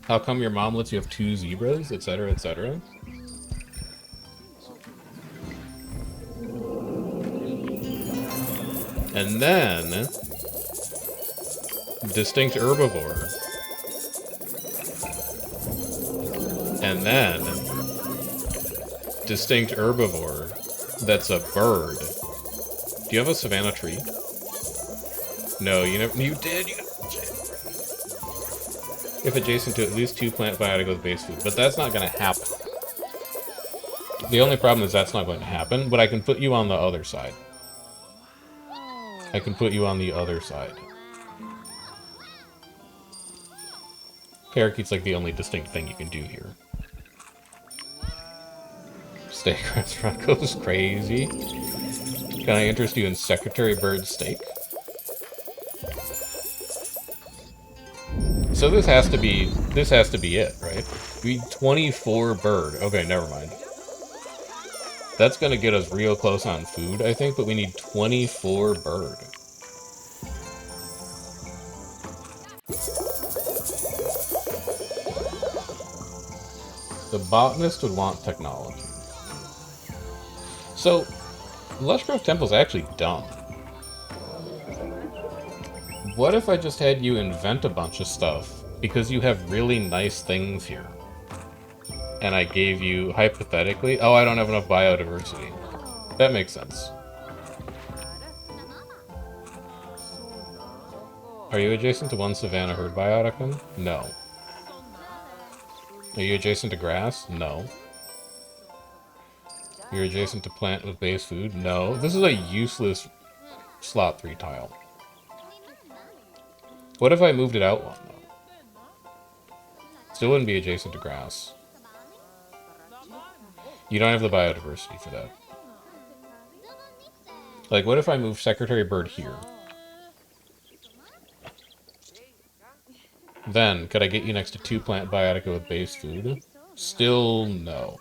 How come your mom lets you have 2 zebras, etc., etc.? And then distinct herbivore. And then distinct herbivore that's a bird. Do you have a savanna tree? No, you never. You did. If adjacent to at least 2 plant biotic with base food, but that's not going to happen. The only problem is that's not going to happen, but I can put you on the other side. I can put you on the other side. Parakeet's like the only distinct thing you can do here. Steak restaurant goes crazy. Can I interest you in Secretary Bird's steak? So this has to be it, right? We need 24 bird. Okay, never mind. That's gonna get us real close on food, I think, but we need 24 bird. The botanist would want technology. So, Lushgrove Temple's actually dumb. What if I just had you invent a bunch of stuff because you have really nice things here? And I gave you, hypothetically... Oh, I don't have enough biodiversity. That makes sense. Are you adjacent to one savanna herd bioticum? No. Are you adjacent to grass? No. You're adjacent to plant with base food? No. This is a useless slot 3 tile. What if I moved it out one, though? Still wouldn't be adjacent to grass. You don't have the biodiversity for that. Like, what if I move Secretary Bird here? Then, could I get you next to 2 plant biotica with base food? Still no.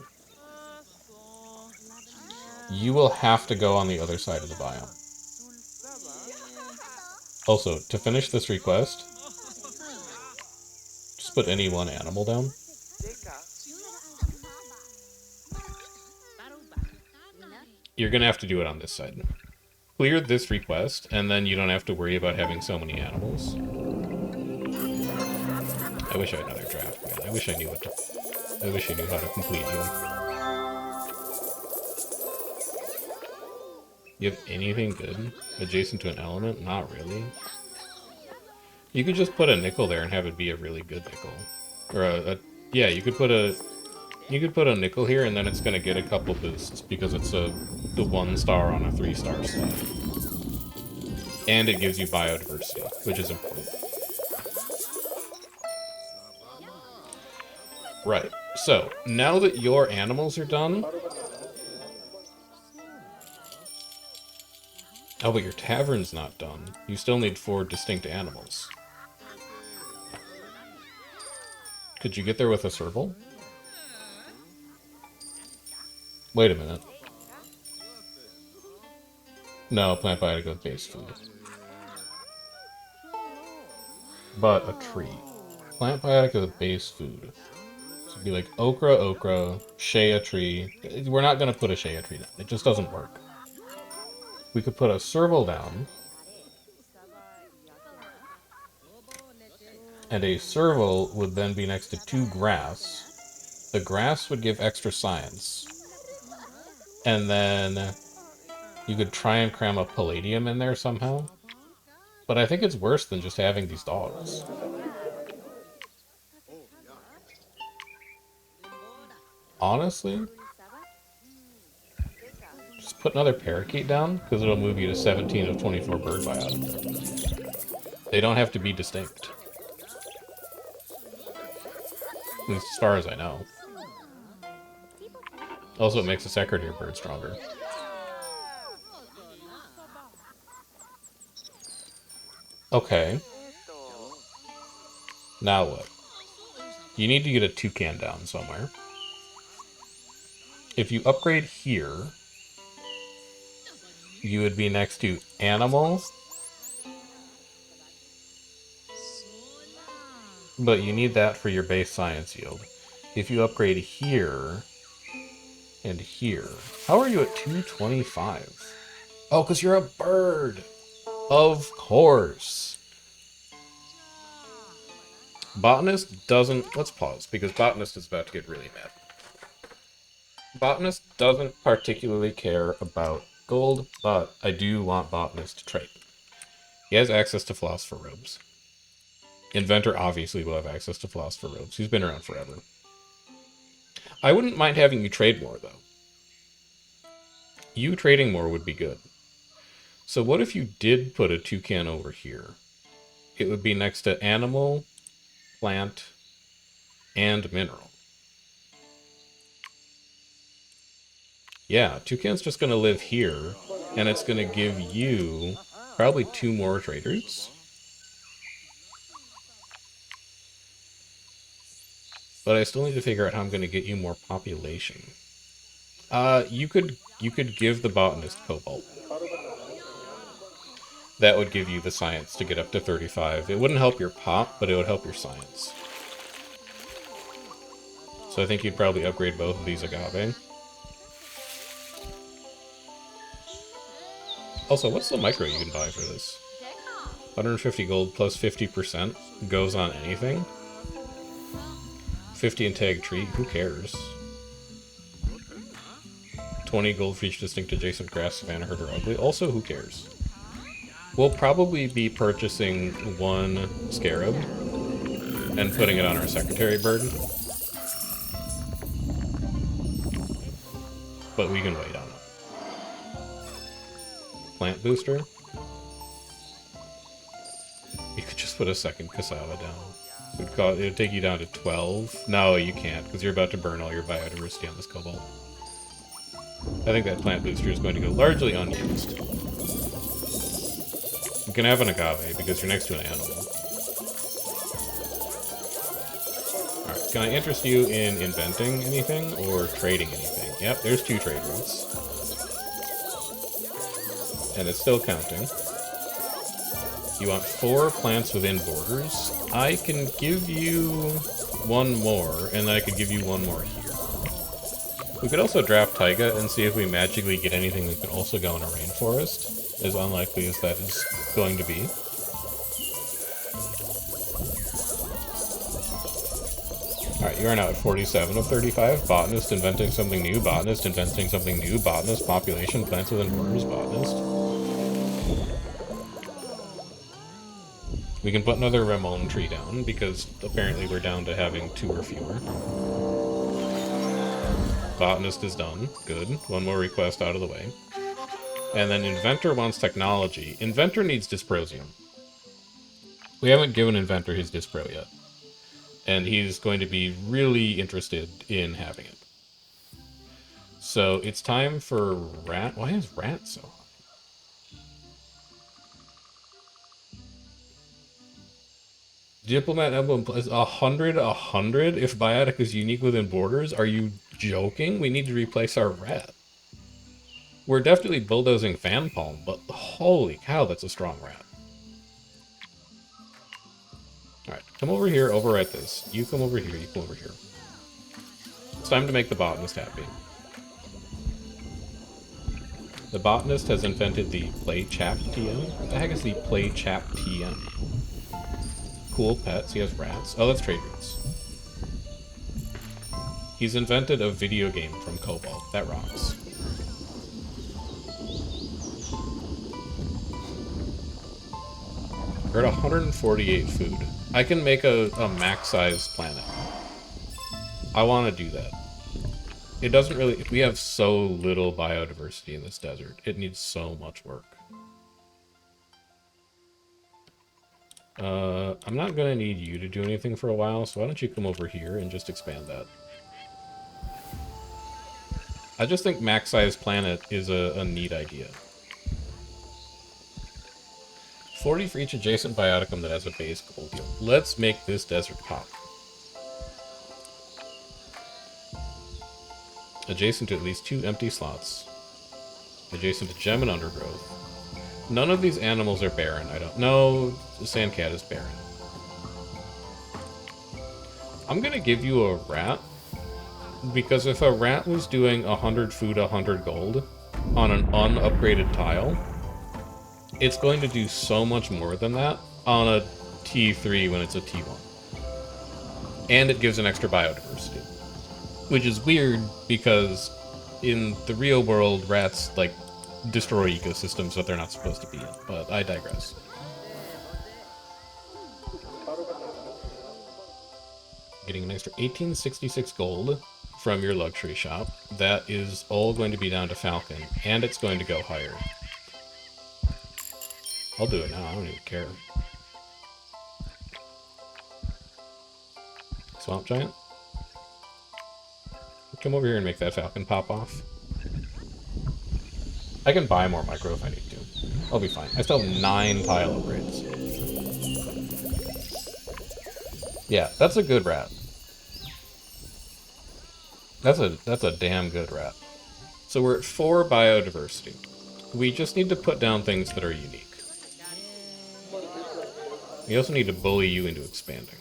You will have to go on the other side of the biome. Also, to finish this request, just put any one animal down. You're gonna have to do it on this side. Clear this request, and then you don't have to worry about having so many animals. I wish I had another draft, man. I wish I knew how to complete you. You have anything good adjacent to an element? Not really. You could just put a nickel there and have it be a really good nickel. Or yeah, you could put a nickel here and then it's gonna get a couple boosts because it's the 1 star on a 3-star slot. And it gives you biodiversity, which is important. Right. So, now that your animals are done... Oh, but your tavern's not done. You still need 4 distinct animals. Could you get there with a serval? Wait a minute. No, plant biotic with base food. But a tree. Plant biotic with base food. So it'd be like okra, shea tree. We're not going to put a shea tree down. It just doesn't work. We could put a serval down. And a serval would then be next to 2 grass. The grass would give extra science. And then you could try and cram a palladium in there somehow. But I think it's worse than just having these dogs. Honestly, just put another parakeet down, because it'll move you to 17 of 24 bird biotic. They don't have to be distinct. At least as far as I know. Also, it makes the secretary bird stronger. Okay. Now what? You need to get a toucan down somewhere. If you upgrade here, you would be next to animal. But you need that for your base science yield. If you upgrade here and here. How are you at 225? Oh, because you're a bird. Of course. Botanist doesn't... Let's pause, because Botanist is about to get really mad. Botanist doesn't particularly care about gold, but I do want Botanist to trade. He has access to Philosopher Robes. Inventor obviously will have access to Philosopher Robes. He's been around forever. I wouldn't mind having you trade more, though. You trading more would be good. So what if you did put a toucan over here? It would be next to animal, plant, and mineral. Yeah, toucan's just going to live here, and it's going to give you probably 2 more traders. But I still need to figure out how I'm going to get you more population. You could give the botanist cobalt. That would give you the science to get up to 35. It wouldn't help your pop, but it would help your science. So I think you'd probably upgrade both of these agave. Also, what's the micro you can buy for this? 150 gold plus 50% goes on anything. 50 in tag tree, who cares? 20 gold for each distinct adjacent grass, savanna, herd, or ugly. Also, who cares? We'll probably be purchasing 1 scarab and putting it on our secretary bird. But we can wait on it. Plant booster. You could just put a second cassava down. It would take you down to 12. No, you can't, because you're about to burn all your biodiversity on this cobalt. I think that plant booster is going to go largely unused. You can have an agave, because you're next to an animal. Alright, can I interest you in inventing anything, or trading anything? Yep, there's 2 trade routes. And it's still counting. You want 4 plants within borders? I can give you 1 more, and then I could give you 1 more here. We could also draft Taiga and see if we magically get anything that could also go in a rainforest, as unlikely as that is going to be. Alright, you are now at 47 of 35. Botanist inventing something new, botanist inventing something new, botanist, population, plants within borders, botanist. We can put another Ramon tree down, because apparently we're down to having 2 or fewer. Botanist is done. Good. 1 more request out of the way. And then Inventor wants technology. Inventor needs Dysprosium. We haven't given Inventor his Dyspro yet. And he's going to be really interested in having it. So it's time for Rat. Why is Rat so high? Diplomat emblem is 100, 100? If Biotic is unique within borders? Are you joking? We need to replace our rat. We're definitely bulldozing Fan Palm, but holy cow, that's a strong rat. Alright, come over here, overwrite this. You come over here, you come over here. It's time to make the botanist happy. The botanist has invented the Play Chap TM. What the heck is the Play Chap TM? Cool pets, he has rats. Oh, that's trade routes. He's invented a video game from Cobalt. That rocks. We're at 148 food. I can make a max-sized planet. I want to do that. It doesn't really... We have so little biodiversity in this desert. It needs so much work. I'm not going to need you to do anything for a while, so why don't you come over here and just expand that. I just think max-sized planet is a neat idea. 40 for each adjacent bioticum that has a base gold yield. Let's make this desert pop. Adjacent to at least 2 empty slots. Adjacent to gem and undergrowth. None of these animals are barren. I don't know. The sandcat is barren. I'm gonna give you a rat, because if a rat was doing 100 food, 100 gold on an unupgraded tile, it's going to do so much more than that on a T3 when it's a T1. And it gives an extra biodiversity. Which is weird, because in the real world, rats, like, destroy ecosystems that they're not supposed to be in. But I digress. Getting an extra 1866 gold from your luxury shop. That is all going to be down to Falcon, and it's going to go higher. I'll do it now, I don't even care. Swamp Giant? Come over here and make that Falcon pop off. I can buy more micro if I need to. I'll be fine. I still have 9 tile upgrades. Yeah, that's a good rat. That's a damn good rat. So we're at 4 biodiversity. We just need to put down things that are unique. We also need to bully you into expanding.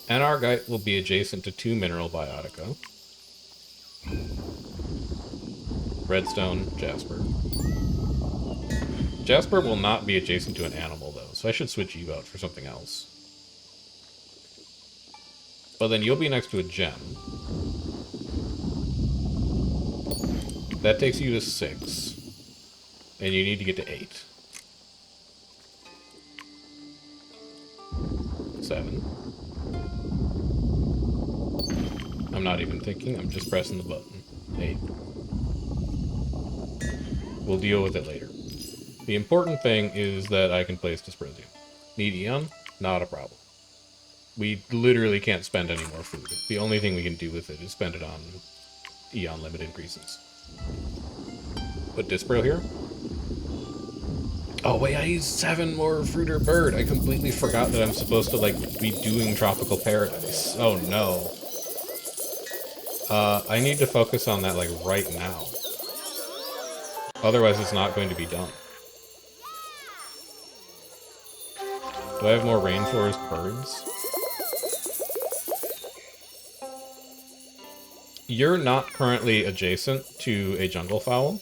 Anargite will be adjacent to 2 mineral biotica. Redstone, Jasper. Jasper will not be adjacent to an animal, though, so I should switch you out for something else. But then you'll be next to a gem. That takes you to 6. And you need to get to 8. 7. I'm not even thinking, I'm just pressing the button. 8. We'll deal with it later. The important thing is that I can place Dysprosium. Need Eon? Not a problem. We literally can't spend any more food. The only thing we can do with it is spend it on Eon limit increases. Put Dyspro here. Oh wait, I used 7 more fruit or bird. I completely forgot that I'm supposed to, like, be doing Tropical Paradise. Oh no. I need to focus on that, like, right now. Otherwise it's not going to be done. Do I have more rainforest birds? You're not currently adjacent to a jungle fowl.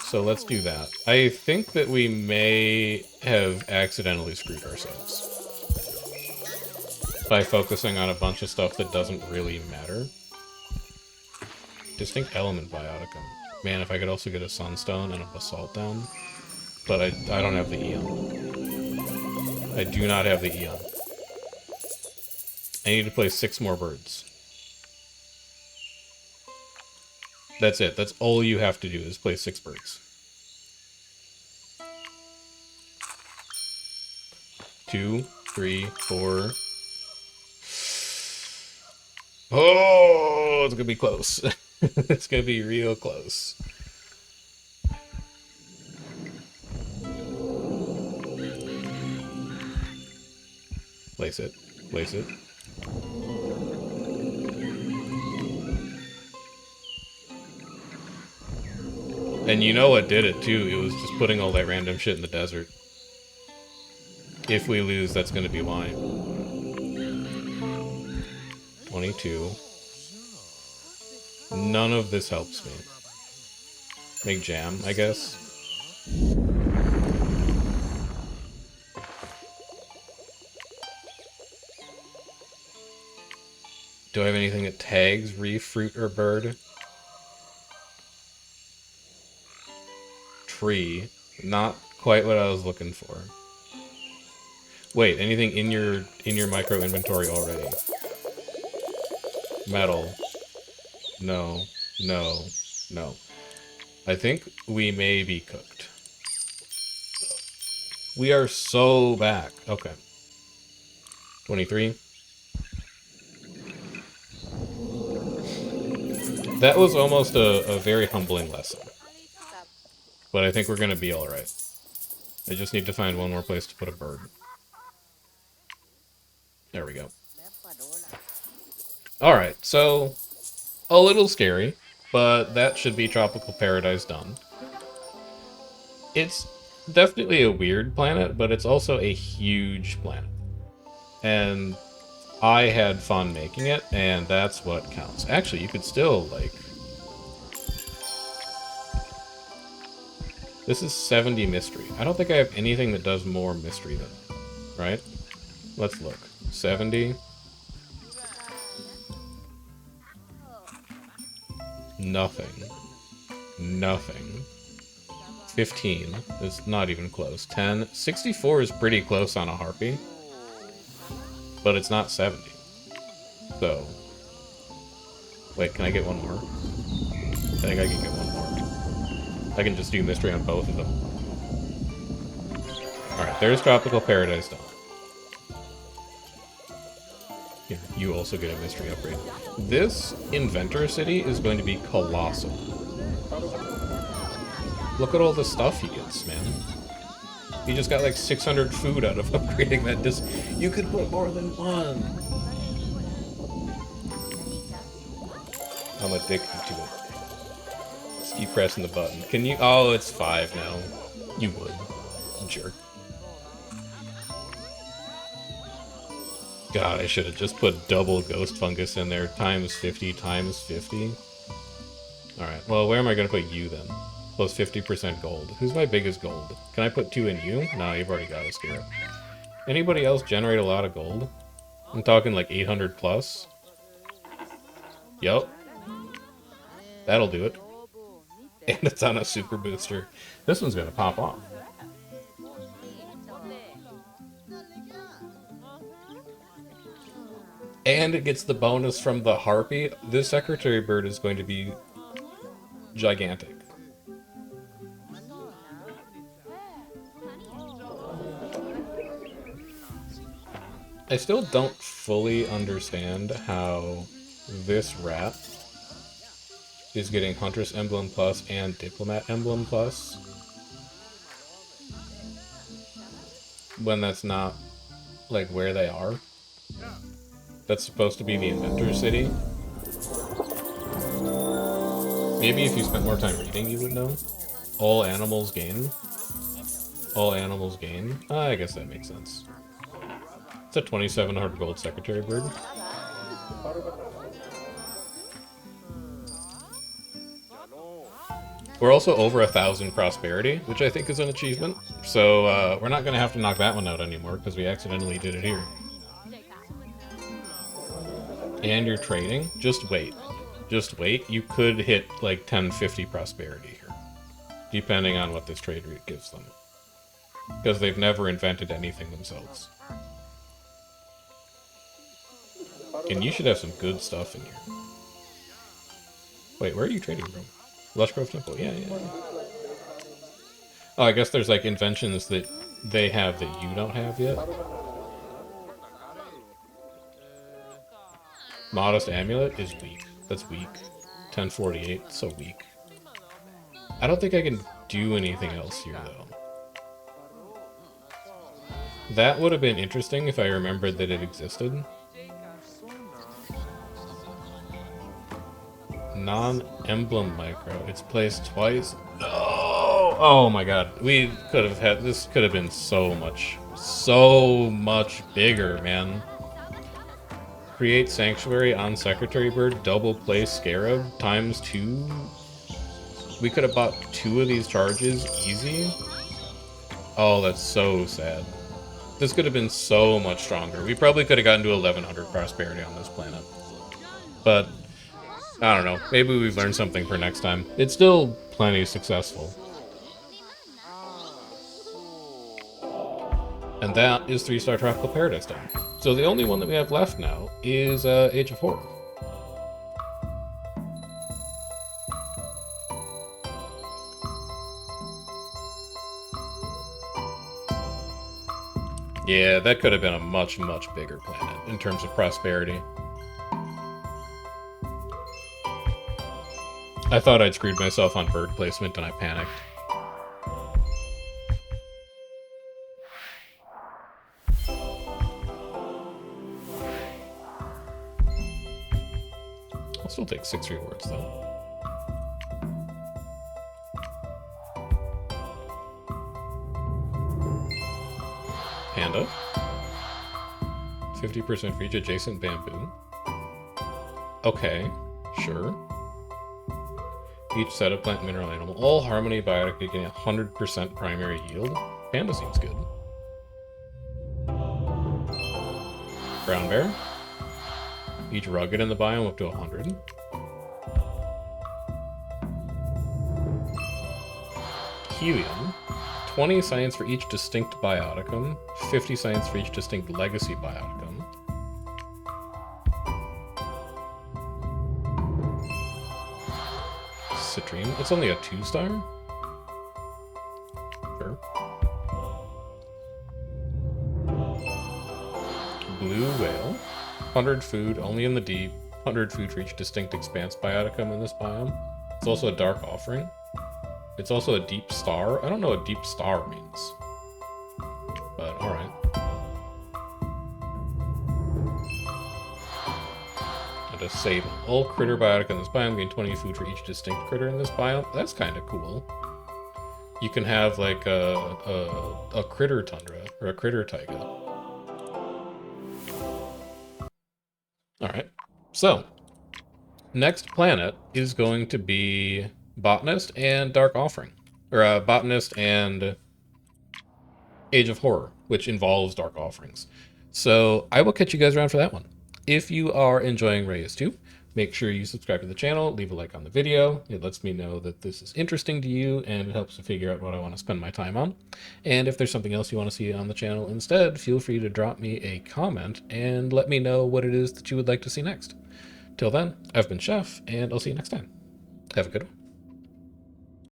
So let's do that. I think that we may have accidentally screwed ourselves by focusing on a bunch of stuff that doesn't really matter. Distinct element biotica. Man, if I could also get a sunstone and a basalt down. But I don't have the Eon. I do not have the Eon. I need to place 6 more birds. That's it. That's all you have to do is place 6 birds. 2, 3, 4. Oh, it's gonna be close. It's gonna be real close. Place it. Place it. And you know what did it, too? It was just putting all that random shit in the desert. If we lose, that's going to be why. 22. None of this helps me. Make jam, I guess. Do I have anything that tags reef, fruit, or bird? Tree. Not quite what I was looking for. Wait, anything in your micro inventory already? Metal. No. No. No. I think we may be cooked. We are so back. Okay. 23. That was almost a very humbling lesson. But I think we're going to be alright. I just need to find one more place to put a bird. There we go. Alright, so a little scary, but that should be Tropical Paradise done. It's definitely a weird planet, but it's also a huge planet. And I had fun making it, and that's what counts. Actually, you could still, like... This is 70 mystery. I don't think I have anything that does more mystery than that, right? Let's look. 70. Nothing. Nothing. 15. It's not even close. 10. 64 is pretty close on a harpy. But it's not 70. So. Wait, can I get one more? I think I can get one more. I can just do mystery on both of them. Alright, there's Tropical Paradise done. Here, you also get a mystery upgrade. This Inventor City is going to be colossal. Look at all the stuff he gets, man. He just got like 600 food out of upgrading that disc. You could put more than one. I'm addicted to it. Just keep pressing the button. Can you? Oh, it's 5 now. You would. Jerk. God, I should have just put double ghost fungus in there. Times 50, times 50. Alright, well, where am I going to put you then? Plus 50% gold. Who's my biggest gold? Can I put 2 in you? No, you've already got a scarab. Anybody else generate a lot of gold? I'm talking like 800 plus. Yup. That'll do it. And it's on a super booster. This one's going to pop off. And it gets the bonus from the harpy. This secretary bird is going to be gigantic. I still don't fully understand how this rat is getting Huntress Emblem Plus and Diplomat Emblem Plus when that's not, like, where they are. That's supposed to be the Inventor City. Maybe if you spent more time reading, you would know. All animals gain. All animals gain. I guess that makes sense. It's a 2700 gold secretary bird. We're also over 1,000 prosperity, which I think is an achievement. So we're not going to have to knock that one out anymore because we accidentally did it here. And you're trading? Just wait. Just wait. You could hit like 1050 prosperity here, depending on what this trade route gives them. Because they've never invented anything themselves. And you should have some good stuff in here. Wait, where are you trading from? Lush Grove Temple, yeah. Oh, I guess there's like inventions that they have that you don't have yet. Modest Amulet is weak. That's weak. 1048, so weak. I don't think I can do anything else here, though. That would have been interesting if I remembered that it existed. Non-emblem micro. It's placed twice. No! Oh my god. We could have had... This could have been so much bigger, man. Create Sanctuary on Secretary Bird, double place Scarab, times 2. We could have bought 2 of these charges easy. Oh, that's so sad. This could have been so much stronger. We probably could have gotten to 1100 prosperity on this planet. But, I don't know. Maybe we've learned something for next time. It's still plenty successful. And that is 3-star Tropical Paradise done. So the only one that we have left now is Age of Horror. Yeah, that could have been a much, much bigger planet in terms of prosperity. I thought I'd screwed myself on bird placement and I panicked. I'll still take 6 rewards though. Panda. 50% for each adjacent bamboo. Okay, sure. Each set of plant, mineral, animal. All Harmony Biotic getting 100% primary yield. Panda seems good. Brown bear. Each rugged in the biome up to 100. Helium. 20 science for each distinct bioticum. 50 science for each distinct legacy bioticum. Citrine. It's only a 2-star? Sure. Blue whale. 100 food, only in the deep. 100 food for each distinct expanse bioticum in this biome. It's also a dark offering. It's also a deep star. I don't know what deep star means. But alright. I'll just save all critter biotic in this biome, gain 20 food for each distinct critter in this biome. That's kind of cool. You can have like a critter tundra or a critter taiga. Alright. So, next planet is going to be Botanist and Dark Offering. Or Botanist and Age of Horror, which involves Dark Offerings. So I will catch you guys around for that one. If you are enjoying Reus2, make sure you subscribe to the channel, leave a like on the video. It lets me know that this is interesting to you, and it helps to figure out what I want to spend my time on. And if there's something else you want to see on the channel instead, feel free to drop me a comment and let me know what it is that you would like to see next. Till then, I've been Chef, and I'll see you next time. Have a good one.